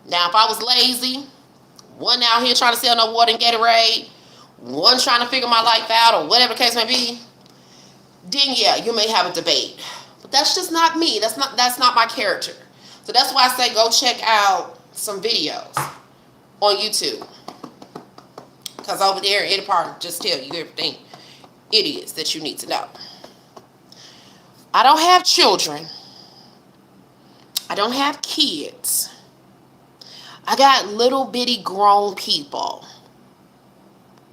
Now, if I was lazy, one out here trying to sell no water and Gatorade, one trying to figure my life out or whatever the case may be, then yeah, you may have a debate. But that's just not me. That's not my character. So that's why I say go check out some videos on YouTube. Because over there, it'll probably just tell you everything it is that you need to know. I don't have children. I don't have kids. I got little bitty grown people.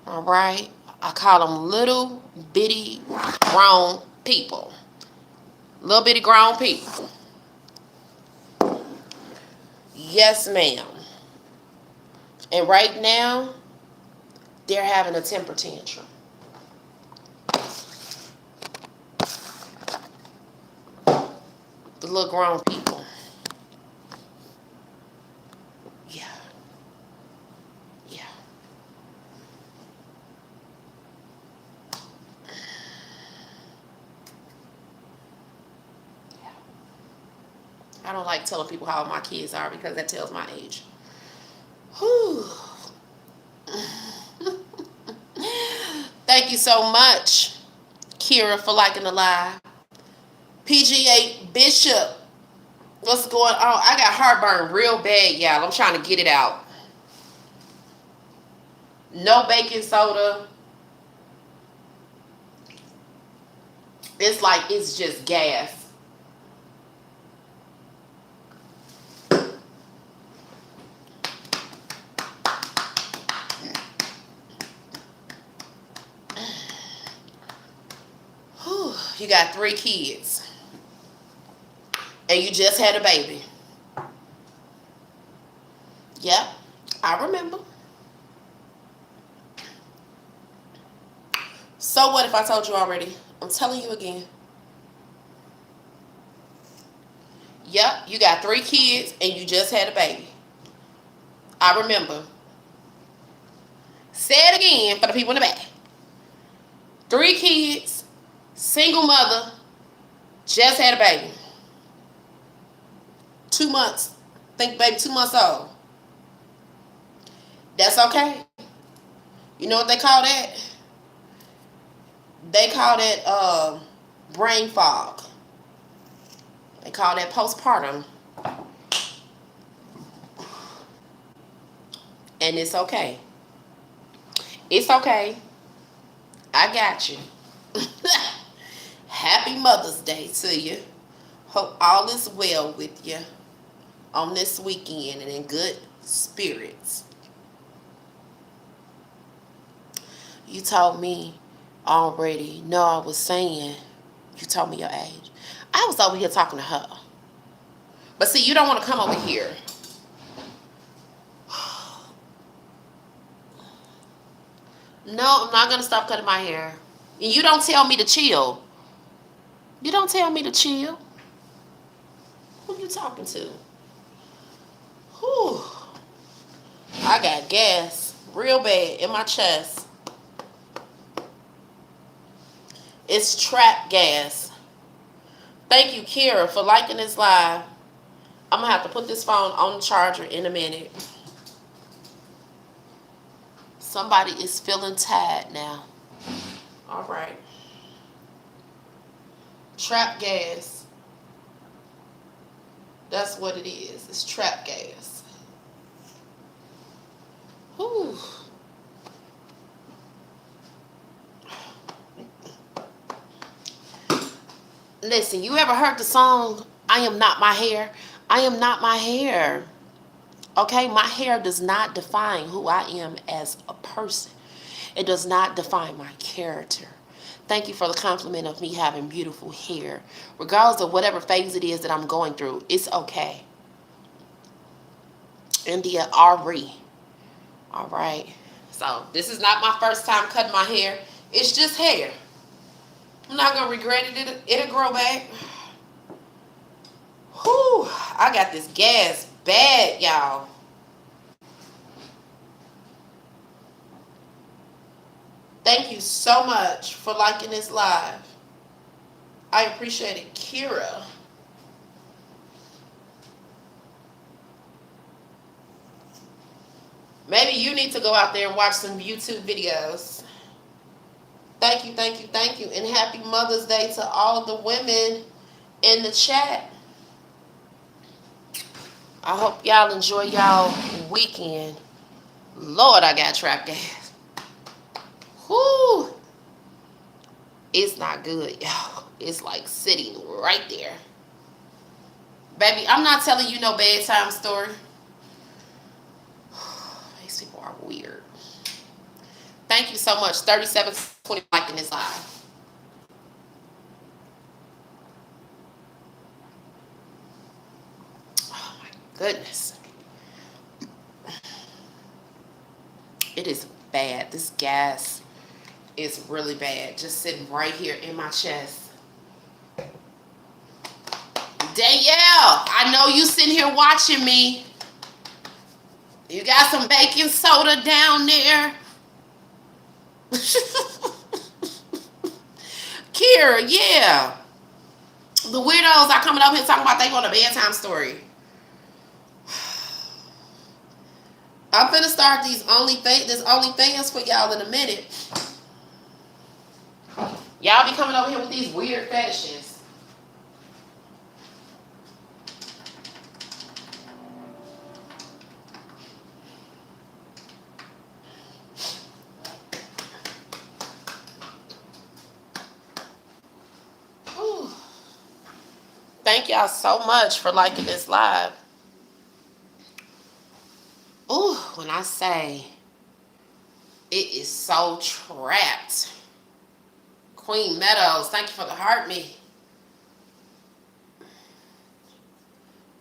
All right? I call them little bitty grown people. Little bitty grown people. Yes, ma'am. And right now, they're having a temper tantrum. The little grown people. Yeah. Yeah. I don't like telling people how old my kids are because that tells my age. Whew. Thank you so much, Kira, for liking the live. PGA Bishop, what's going on? I got heartburn real bad, y'all. I'm trying to get it out. No baking soda. It's like it's just gas. You got 3 kids. And you just had a baby. Yep, I remember. So what if I told you already? I'm telling you again. Yep, you got 3 kids and you just had a baby. I remember. Say it again for the people in the back. 3 kids, single mother, just had a baby. 2 months. Think baby 2 months old. That's okay. You know what they call that? They call that brain fog. They call that postpartum. And it's okay. It's okay. I got you. Happy Mother's Day to you. Hope all is well with you. on this weekend and in good spirits. You told me already. No, I was saying, you told me your age. I was over here talking to her. But see, you don't want to come over here. No, I'm not going to stop cutting my hair. And you don't tell me to chill. You don't tell me to chill. Who you talking to? Whew. I got gas real bad in my chest. It's trap gas. Thank you, Kira, for liking this live. I'm going to have to put this phone on the charger in a minute. Somebody is feeling tired now. All right. Trap gas. That's what it is. It's trap gas. Whew. Listen, you ever heard the song, I Am Not My Hair? I am not my hair. Okay, my hair does not define who I am as a person. It does not define my character. Thank you for the compliment of me having beautiful hair. Regardless of whatever phase it is that I'm going through, it's okay. India Ari. All right. So this is not my first time cutting my hair. It's just hair. I'm not going to regret it. It'll grow back. Whew. I got this gas bad, y'all. Thank you so much for liking this live. I appreciate it, Kira. Maybe you need to go out there and watch some YouTube videos. Thank you, thank you, thank you. And happy Mother's Day to all the women in the chat. I hope y'all enjoy y'all weekend. Lord, I got trap gas. Whoo. It's not good, y'all. It's like sitting right there. Baby, I'm not telling you no bedtime story. These people are weird. Thank you so much. 3720 liking this live. Oh my goodness. It is bad. This gas is really bad. Just sitting right here in my chest. Danielle, I know you sitting here watching me. You got some baking soda down there? Kira, yeah. The weirdos are coming up here talking about they want a bedtime story. I'm finna start this OnlyFans for y'all in a minute. Y'all be coming over here with these weird fetishes. Ooh. Thank y'all so much for liking this live. Ooh, when I say it is so trapped. Queen Meadows, thank you for the heart me.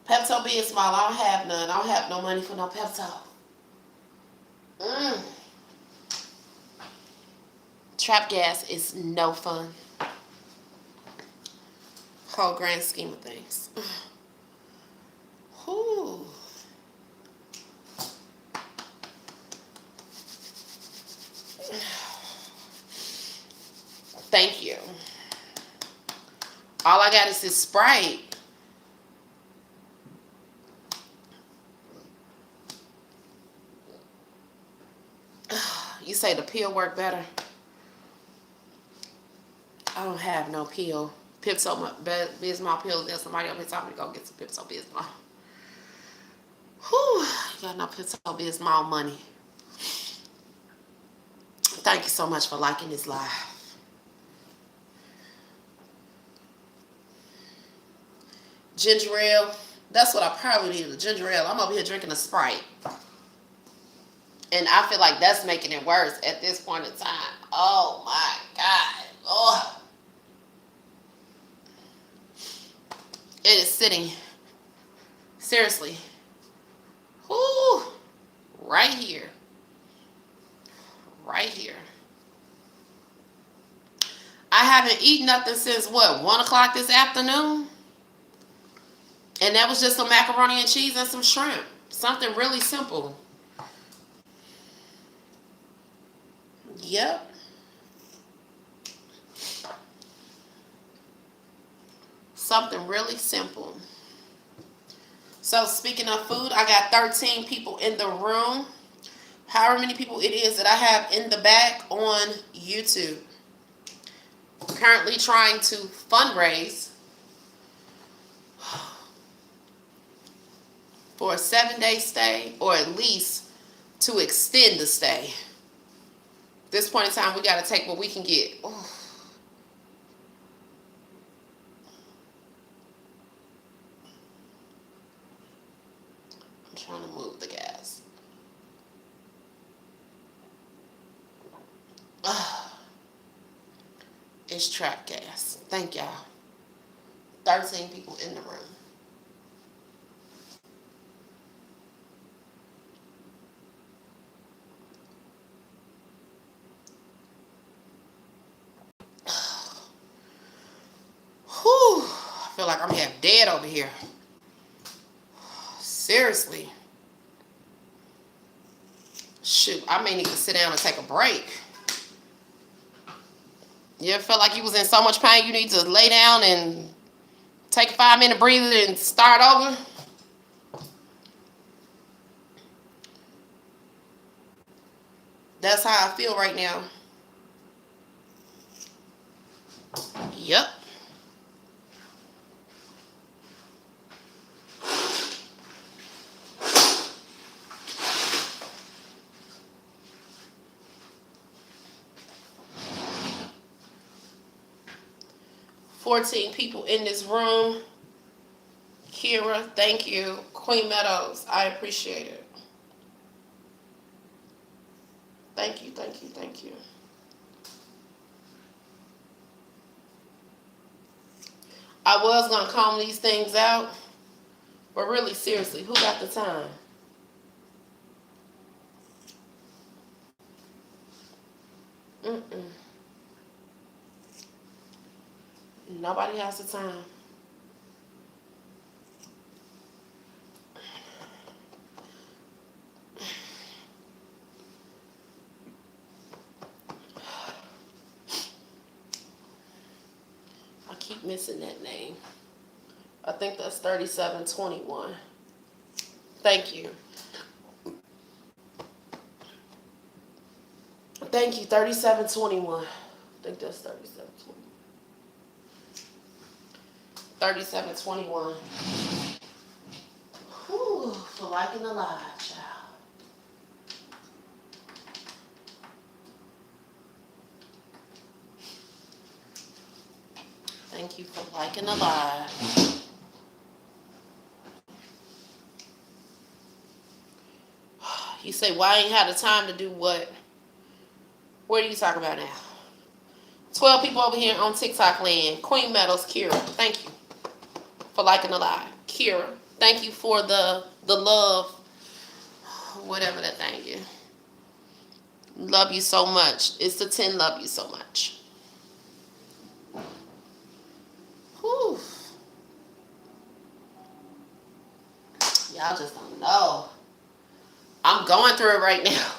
Pepto Bismol, I don't have none. I don't have no money for no Pepto. Trap gas is no fun. Whole grand scheme of things. Whew. Thank you. All I got is this Sprite. You say the pill work better? I don't have no pill. Pepto Bismol pills. There's somebody up here telling me to go get some Pepto Bismol. Whew. Got no Pepto Bismol money. Thank you so much for liking this live. Ginger ale, That's what I probably need, a ginger ale. I'm over here drinking a Sprite. And I feel like that's making it worse at this point in time. Oh my God. Oh, it is sitting, seriously, whoo, right here. Right here. I haven't eaten nothing since what, 1 o'clock this afternoon? And that was just some macaroni and cheese and some shrimp. Something really simple. Yep. Something really simple. So speaking of food, I got 13 people in the room. However many people it is that I have in the back on YouTube. Currently trying to fundraise for a 7-day stay, or at least to extend the stay. At this point in time, we got to take what we can get. Oh. I'm trying to move the gas. It's trap gas. Thank y'all. 13 people in the room. Whew. I feel like I'm half dead over here. Seriously. Shoot, I may need to sit down and take a break. You ever felt like you was in so much pain you need to lay down and take a 5-minute breather and start over? That's how I feel right now. Yep. $14 people in this room. Kira, thank you. Queen Meadows, I appreciate it. Thank you, thank you, thank you. I was going to comb these things out, but really, seriously, who got the time? Nobody has the time. I keep missing that name. I think that's 3721. Thank you. Thank you, 3721. I think that's 3721. 3721. Whew, for liking the live, child. Thank you for liking the live. You say, why I ain't had the time to do what? What are you talking about now? 12 people over here on TikTok land. Queen Meadows, Kira, thank you for liking the live. Kira, thank you for the love, whatever that thing is. Love you so much. It's the 10 love you so much. Whew. Y'all just don't know. I'm going through it right now.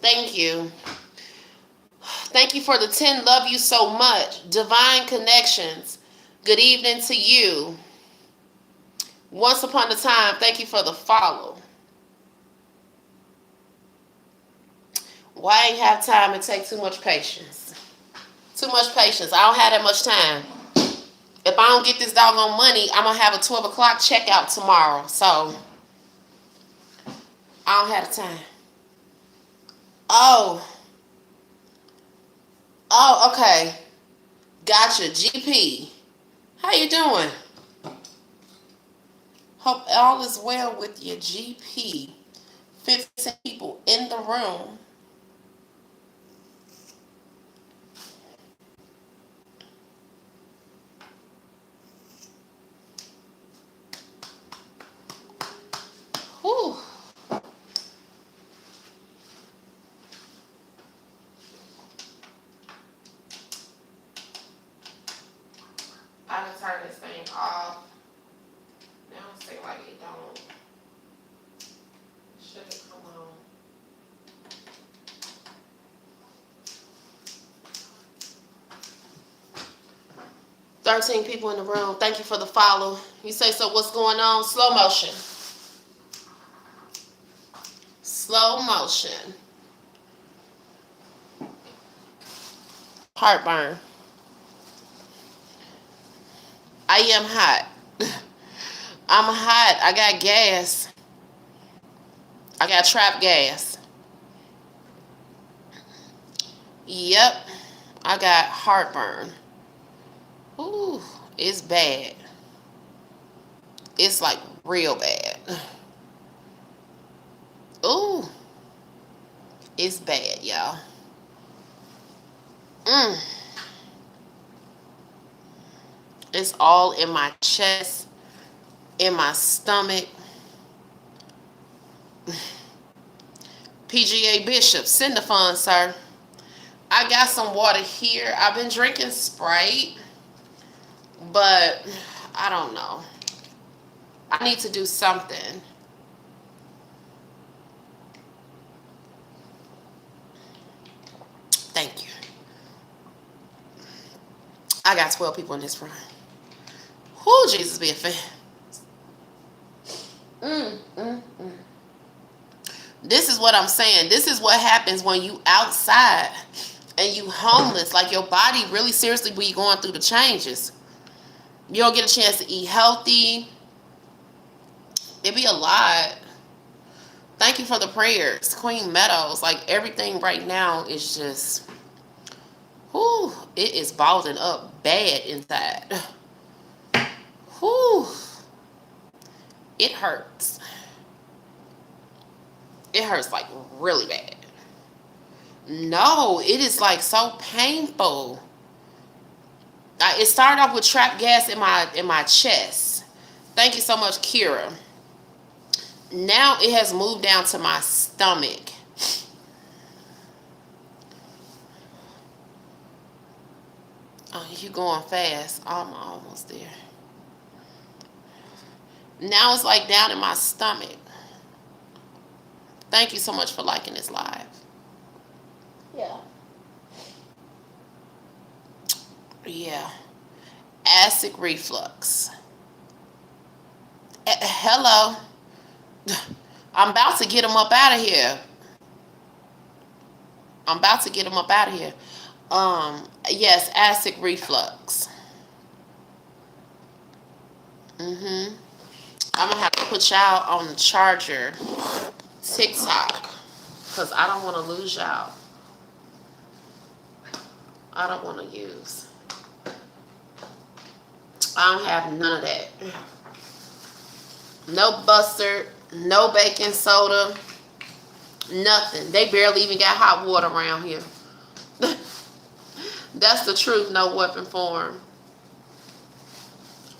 Thank you. Thank you for the 10. Love you so much. Divine Connections. Good evening to you. Once upon a time. Thank you for the follow. Why I ain't have time? It takes too much patience. Too much patience. I don't have that much time. If I don't get this doggone money, I'm gonna have a 12 o'clock checkout tomorrow. So I don't have the time. Oh, okay. Gotcha. GP. How you doing? Hope all is well with your GP. 15 people in the room. Whew. I can turn this thing off. Now it's saying like it don't. Should it come on? 13 people in the room. Thank you for the follow. You say, so what's going on? Slow motion. Slow motion. Heartburn. I am hot. I'm hot. I got gas. I got trap gas. Yep. I got heartburn. Ooh, it's bad. It's like real bad. Ooh, it's bad, y'all. It's all in my chest, in my stomach. PGA Bishop, send the funds, sir. I got some water here. I've been drinking Sprite, but I don't know. I need to do something. Thank you. I got 12 people in this room. Whoo, Jesus be a fan. This is what I'm saying. This is what happens when you outside and you homeless. Like your body really seriously be going through the changes. You don't get a chance to eat healthy. It be a lot. Thank you for the prayers. Queen Meadows. Like everything right now is just, whoo, it is balled up bad inside. Whoo. It hurts. It hurts like really bad. No, it is like so painful. It started off with trapped gas in my chest. Thank you so much, Kira. Now it has moved down to my stomach. Oh, you going fast. I'm almost there. Now it's like down in my stomach. Thank you so much for liking this live. Yeah. Yeah. Acid reflux. Hello. I'm about to get them up out of here. Yes, acid reflux. I'm gonna have to put y'all on the charger TikTok because I don't want to lose y'all. I don't want to use. I don't have none of that. No mustard, no baking soda, nothing. They barely even got hot water around here. That's the truth, no weapon form.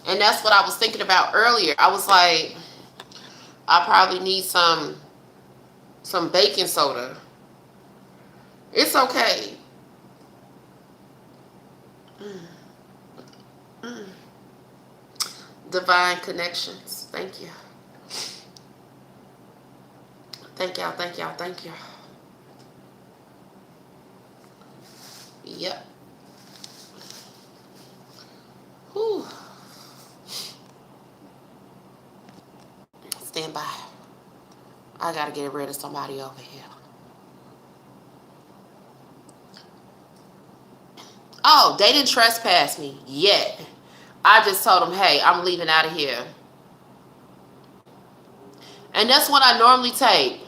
And that's what I was thinking about earlier. I was like, I probably need some baking soda. It's okay. Divine connections. Thank you. Thank y'all, thank y'all, thank y'all. Yep. Whew. Stand by. I gotta get rid of somebody over here. So they didn't trespass me yet. I just told them, hey, I'm leaving out of here. And that's what I normally take.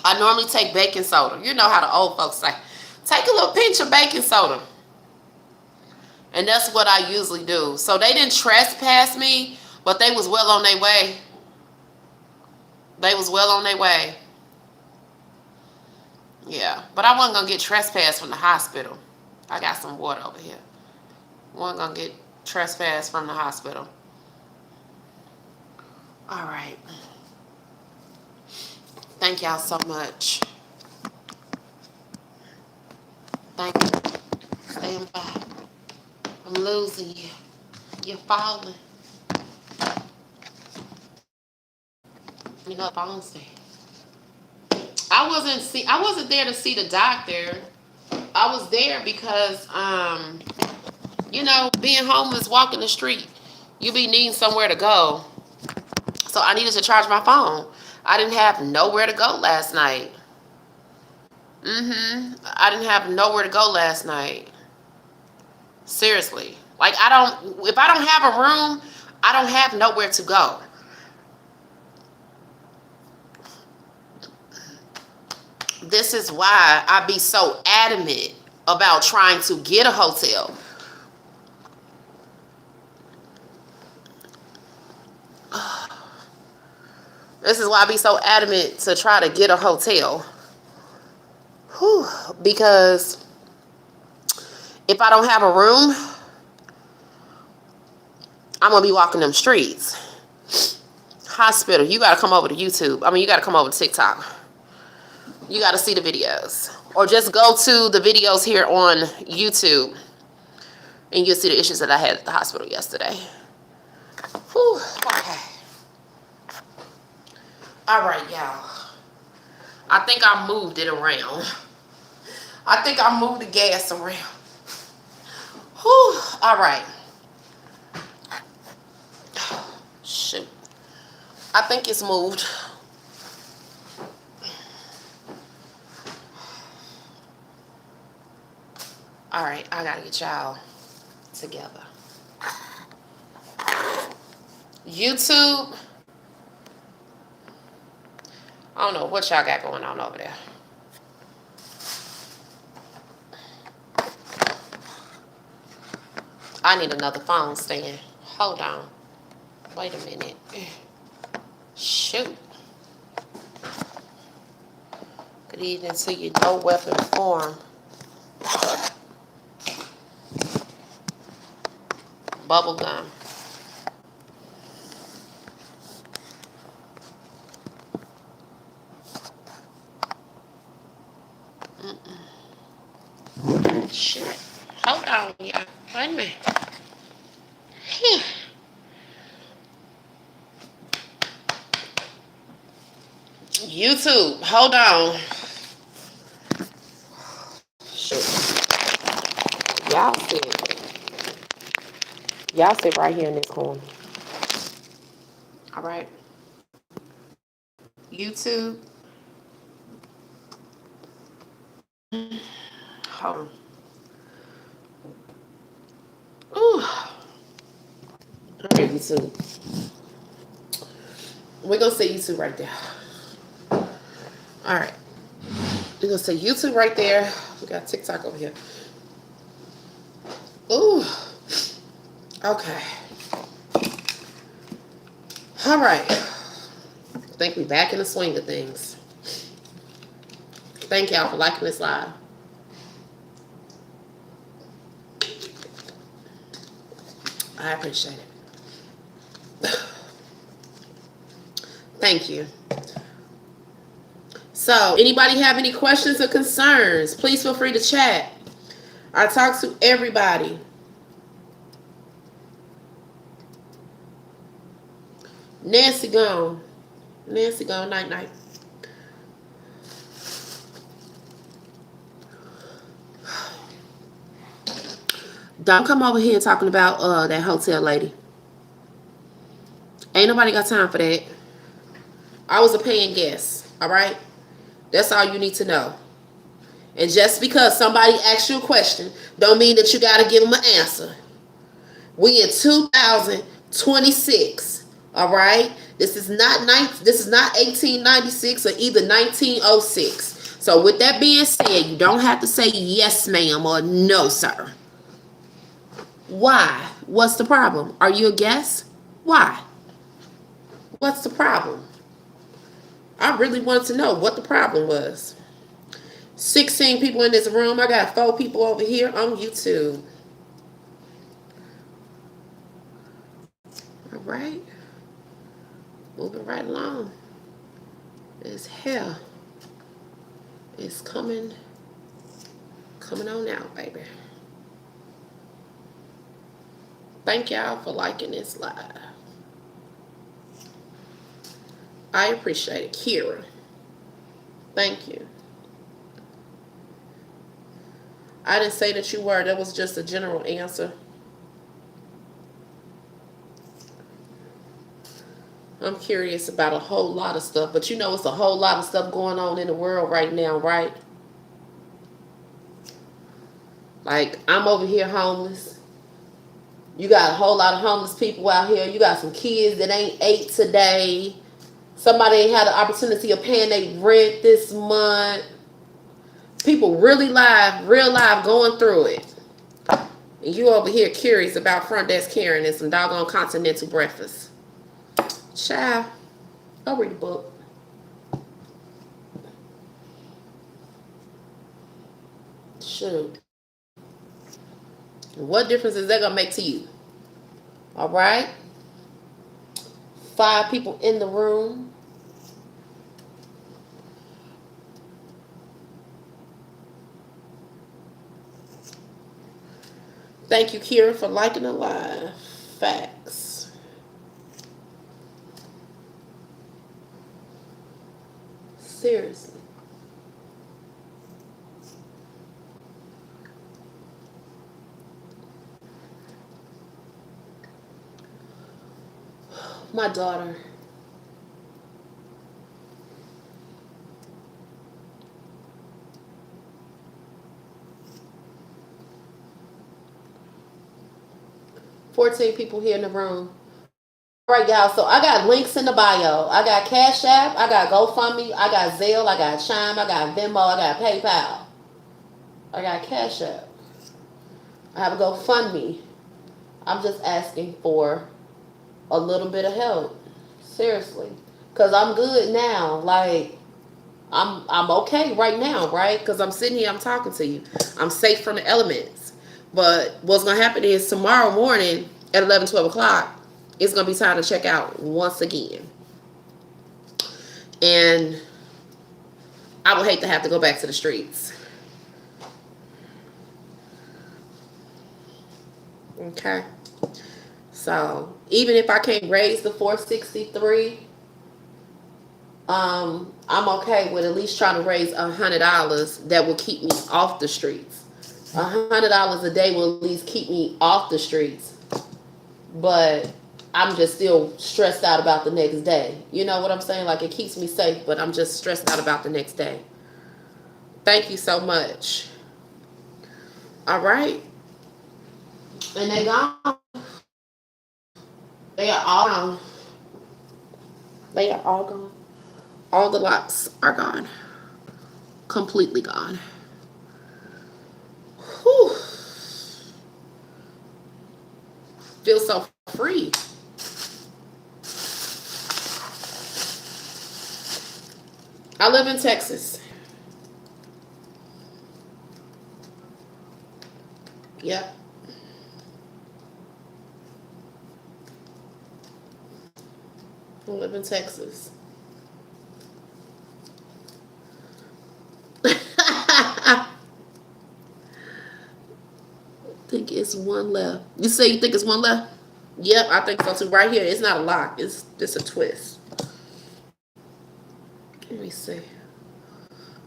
I normally take baking soda. You know how the old folks say. Take a little pinch of baking soda. And that's what I usually do. So they didn't trespass me, but they was well on their way. They was well on their way. Yeah. But I wasn't going to get trespassed from the hospital. I got some water over here. Wasn't going to get trespassed from the hospital. All right. Thank y'all so much. Thank you. Stand by. I'm losing you. You're falling. You know, phone stand. I wasn't there to see the doctor. I was there because you know, being homeless, walking the street, you be needing somewhere to go. So I needed to charge my phone. I didn't have nowhere to go last night. I didn't have nowhere to go last night. Seriously. Like, if I don't have a room, I don't have nowhere to go. This is why I be so adamant about trying to get a hotel. This is why I be so adamant to try to get a hotel. Whew. Because if I don't have a room, I'm going to be walking them streets. Hospital, you got to come over to YouTube. I mean, you got to come over to TikTok. You got to see the videos. Or just go to the videos here on YouTube. And you'll see the issues that I had at the hospital yesterday. Whew. Okay. All right, y'all. I think I moved it around. I think I moved the gas around. Whew. All right. Shoot. I think it's moved. All right, I gotta get y'all together. YouTube. I don't know what y'all got going on over there. I need another phone stand. Hold on. Wait a minute. Shoot. Good evening to you. No weapon form. Bubble gum. Shit. Hold on, y'all. Wait a minute. YouTube, hold on. Shoot. Y'all sit right here in this corner. All right. YouTube. Hold on. Ooh. Okay, YouTube. We're going to say YouTube right there. All right. We're going to say YouTube right there. We got TikTok over here. Ooh. Okay. All right. I think we're back in the swing of things. Thank y'all for liking this live. I appreciate it. Thank you. So, anybody have any questions or concerns? Please feel free to chat. I talk to everybody. Nancy gone. Nancy gone. Night night. Don't come over here talking about that hotel lady. Ain't nobody got time for that. I was a paying guest. All right. That's all you need to know. And just because somebody asks you a question, don't mean that you got to give them an answer. We in 2026. All right. This is not 1896 or either 1906. So with that being said, you don't have to say yes, ma'am, or no, sir. Why? What's the problem? Are you a guest? Why? What's the problem? I really wanted to know what the problem was. 16 people in this room. I got 4 people over here on YouTube. All right. Moving right along. This hair is coming on out, baby. Thank y'all for liking this live. I appreciate it. Kira, thank you. I didn't say that you were. That was just a general answer. I'm curious about a whole lot of stuff, but you know it's a whole lot of stuff going on in the world right now, right? Like, I'm over here homeless. You got a whole lot of homeless people out here. You got some kids that ain't ate today. Somebody ain't had the opportunity of paying their rent this month. People really real live going through it. And you over here curious about front desk Karen and some doggone continental breakfast. Child, go read the book. Shoot. What difference is that going to make to you? All right? 5 people in the room. Thank you, Kira, for liking the live. Facts. Seriously. My daughter. $14 people here in the room. All right, y'all. So I got links in the bio. I got Cash App. I got GoFundMe. I got Zelle. I got Chime. I got Venmo. I got PayPal. I got Cash App. I have a GoFundMe. I'm just asking for a little bit of help. Seriously. Because I'm good now. Like, I'm okay right now, right? Because I'm sitting here, I'm talking to you. I'm safe from the elements. But what's going to happen is tomorrow morning at 11, 12 o'clock, it's going to be time to check out once again. And I would hate to have to go back to the streets. Okay. So even if I can't raise the 463, I'm okay with at least trying to raise $100 that will keep me off the streets. $100 a day will at least keep me off the streets. But I'm just still stressed out about the next day. You know what I'm saying? Like, it keeps me safe, but I'm just stressed out about the next day. Thank you so much. All right. And they gone. They are all gone. They are all gone. All the locks are gone. Completely gone. Whew. Feel so free. I live in Texas. Yep. I live in Texas. I think it's one left. You say you think it's one left? Yep, I think so too. Right here, it's not a lock. It's just a twist. Let me see.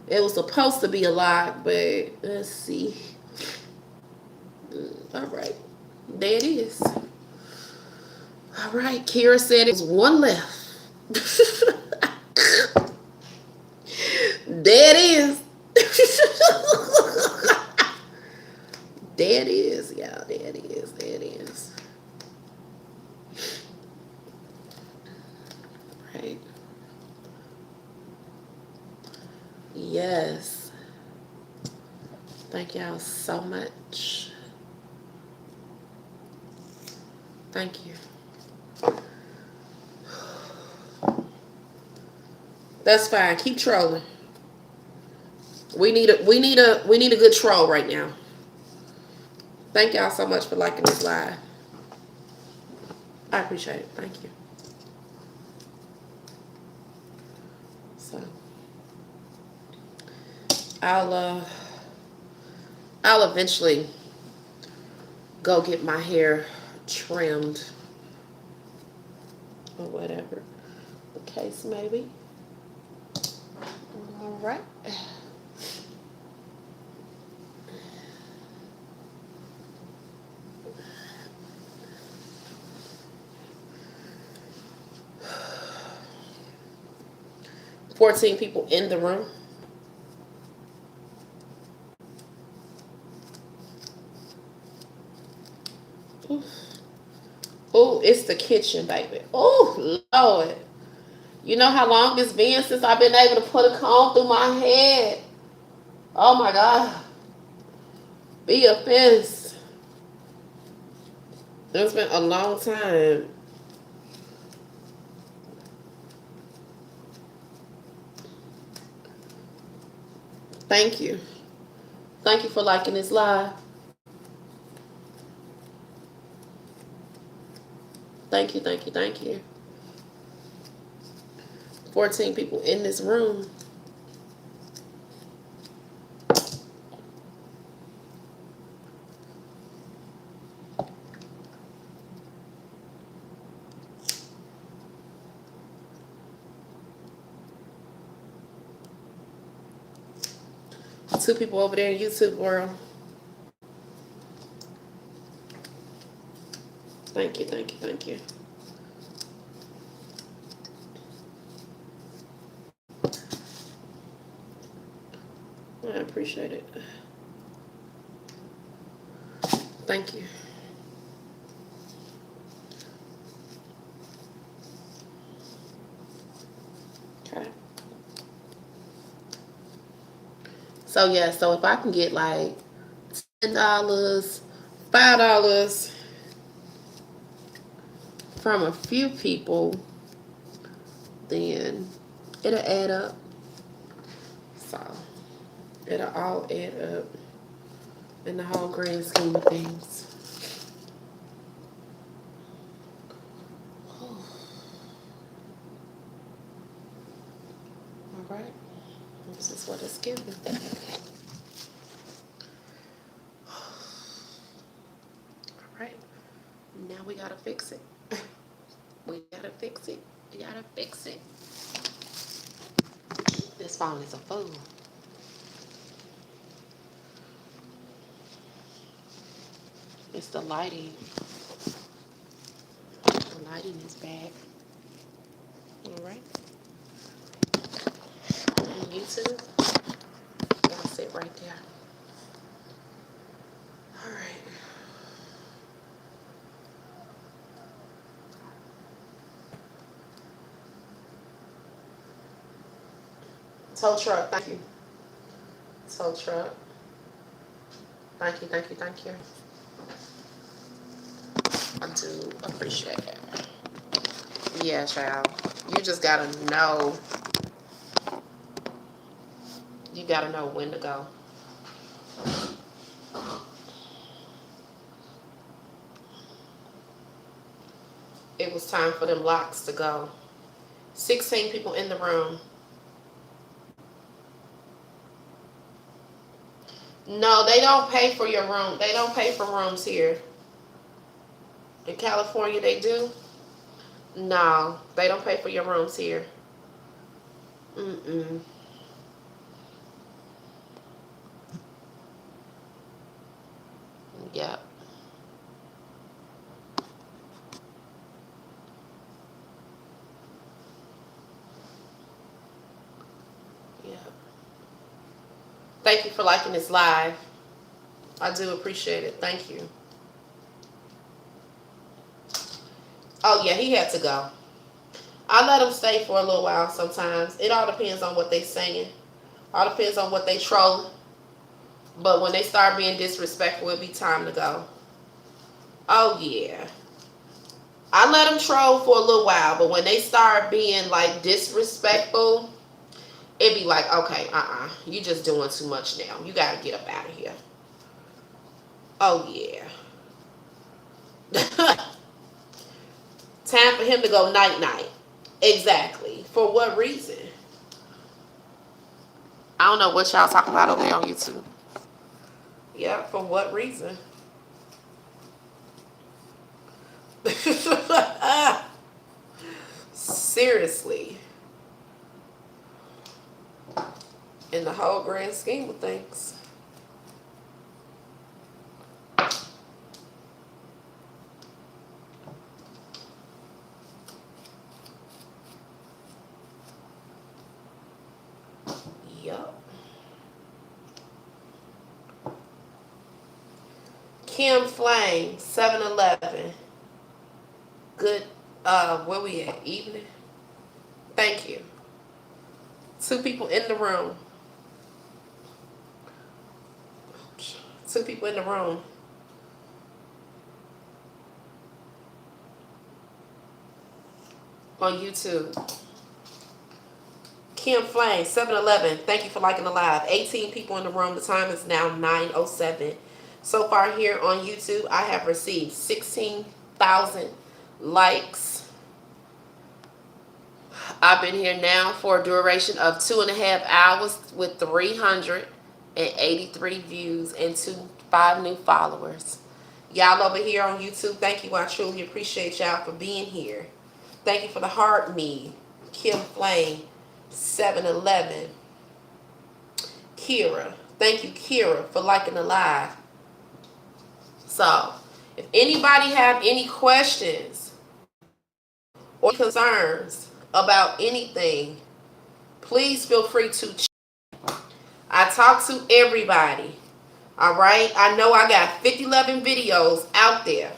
It was supposed to be a lock, but let's see. All right. There it is. All right. Kira said it was one left. There it is. Thank y'all so much. Thank you. That's fine. Keep trolling. We need a good troll right now. Thank y'all so much for liking this live. I appreciate it. Thank you. So I'll eventually go get my hair trimmed or whatever the case may be. All right. 14 people in the room. Oh, it's the kitchen, baby. Oh, Lord. You know how long it's been since I've been able to put a comb through my head? Oh, my God. Be offense. It's been a long time. Thank you. Thank you for liking this live. Thank you, thank you, thank you. 14 people in this room. Two people over there in YouTube world. Thank you, thank you, thank you. I appreciate it. Thank you. Okay. So yeah, so if I can get like $10, $5 from a few people, then it'll add up. So it'll all add up in the whole grand scheme of things. All right. This is what it's giving. All right. Now we gotta fix it. We gotta fix it. We gotta fix it. This phone is a fool. It's the lighting. The lighting is bad. All right. On YouTube, I'm gonna sit right there. All right. Tow truck, thank you. Tow truck. Thank you, thank you, thank you. I do appreciate it. Yeah, child. You just gotta know. You gotta know when to go. It was time for them locks to go. 16 people in the room. No, they don't pay for your room. They don't pay for rooms here. In California, they do. No, they don't pay for your rooms here. Mm-mm. Yep. Yep. Thank you for liking this live. I do appreciate it. Thank you. Oh, yeah, he had to go. I let them stay for a little while sometimes. It all depends on what they saying. All depends on what they trolling. But when they start being disrespectful, it'll be time to go. Oh, yeah. I let them troll for a little while, but when they start being like disrespectful, it'd be like, okay, you just doing too much now. You gotta get up out of here. Oh, yeah. Time for him to go night night. Exactly. For what reason? I don't know what y'all talking about over there on YouTube. Yeah, for what reason? Seriously. In the whole grand scheme of things. Yup. Kim Flame, 7-Eleven. Good, where we at? Evening? Thank you. 2 people in the room. 2 people in the room. On YouTube. Kim Flame, 7-Eleven. Thank you for liking the live. 18 people in the room. The time is now 9:07. So far here on YouTube, I have received 16,000 likes. I've been here now for a duration of 2.5 hours with 383 views and 5 new followers. Y'all over here on YouTube, thank you. I truly appreciate y'all for being here. Thank you for the heart me. Kim Flame, 7-Eleven. Kira. Thank you, Kira, for liking the live. So, if anybody have any questions or concerns about anything, please feel free to chat. I talk to everybody. Alright? I know I got 5011 videos out there.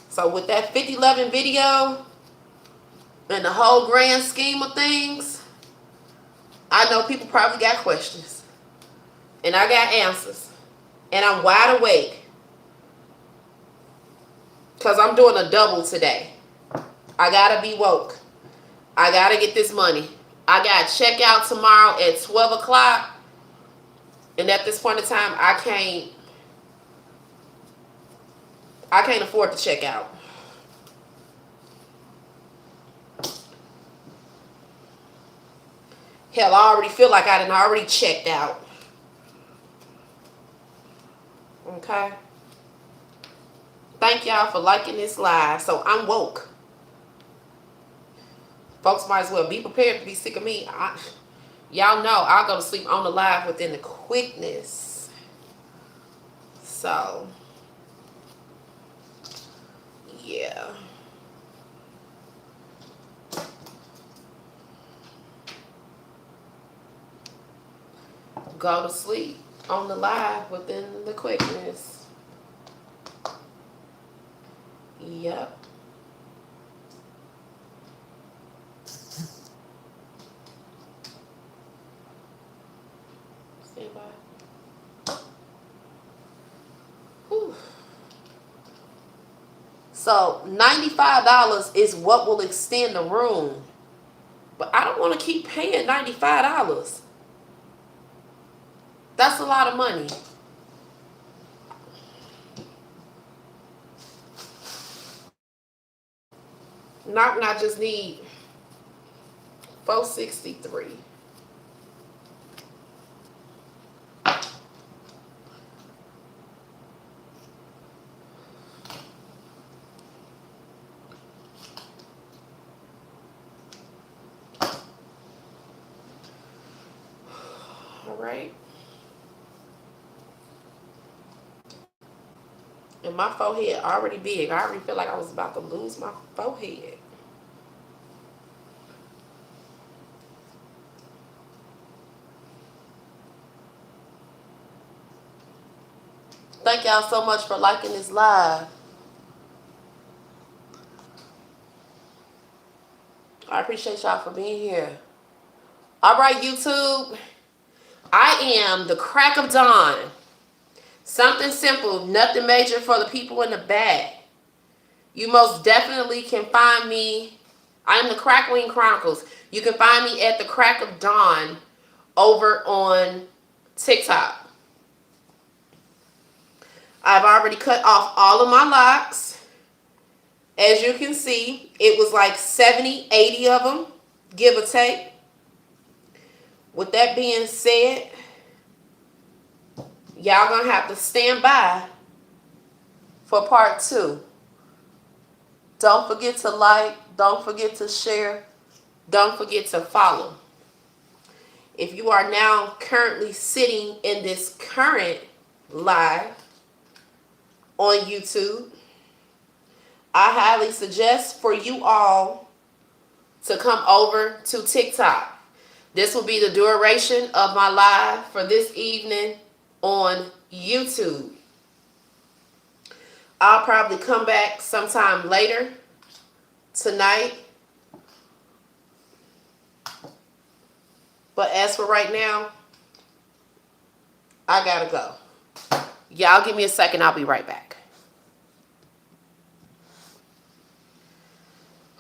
So with that 5011 video and the whole grand scheme of things, I know people probably got questions. And I got answers. And I'm wide awake. Because I'm doing a double today. I got to be woke. I got to get this money. I got to check out tomorrow at 12 o'clock. And at this point in time, I can't afford to check out. Hell, I already feel like I done already checked out. Okay? Thank y'all for liking this live. So I'm woke. Folks might as well be prepared to be sick of me. Y'all know I'll go to sleep on the live within the quickness. So, yeah. Go to sleep on the live within the quickness. Yep. Stand by. Whew. So $95 is what will extend the room. But I don't want to keep paying $95. That's a lot of money. Not when I just need $463. All right. And my forehead already big. I already feel like I was about to lose my forehead. Thank y'all so much for liking this live. I appreciate y'all for being here. All right, YouTube. I am the crack of dawn. Something simple, nothing major for the people in the back. You most definitely can find me. I am the Crackling Chronicles. You can find me at the crack of dawn over on TikTok. I've already cut off all of my locks. As you can see, it was like 70, 80 of them, give or take. With that being said, y'all gonna have to stand by for part 2. Don't forget to like, don't forget to share, don't forget to follow. If you are now currently sitting in this current live on YouTube, I highly suggest for you all to come over to TikTok. This will be the duration of my live for this evening on YouTube. I'll probably come back sometime later tonight. But as for right now, I gotta go. Y'all give me a second. I'll be right back.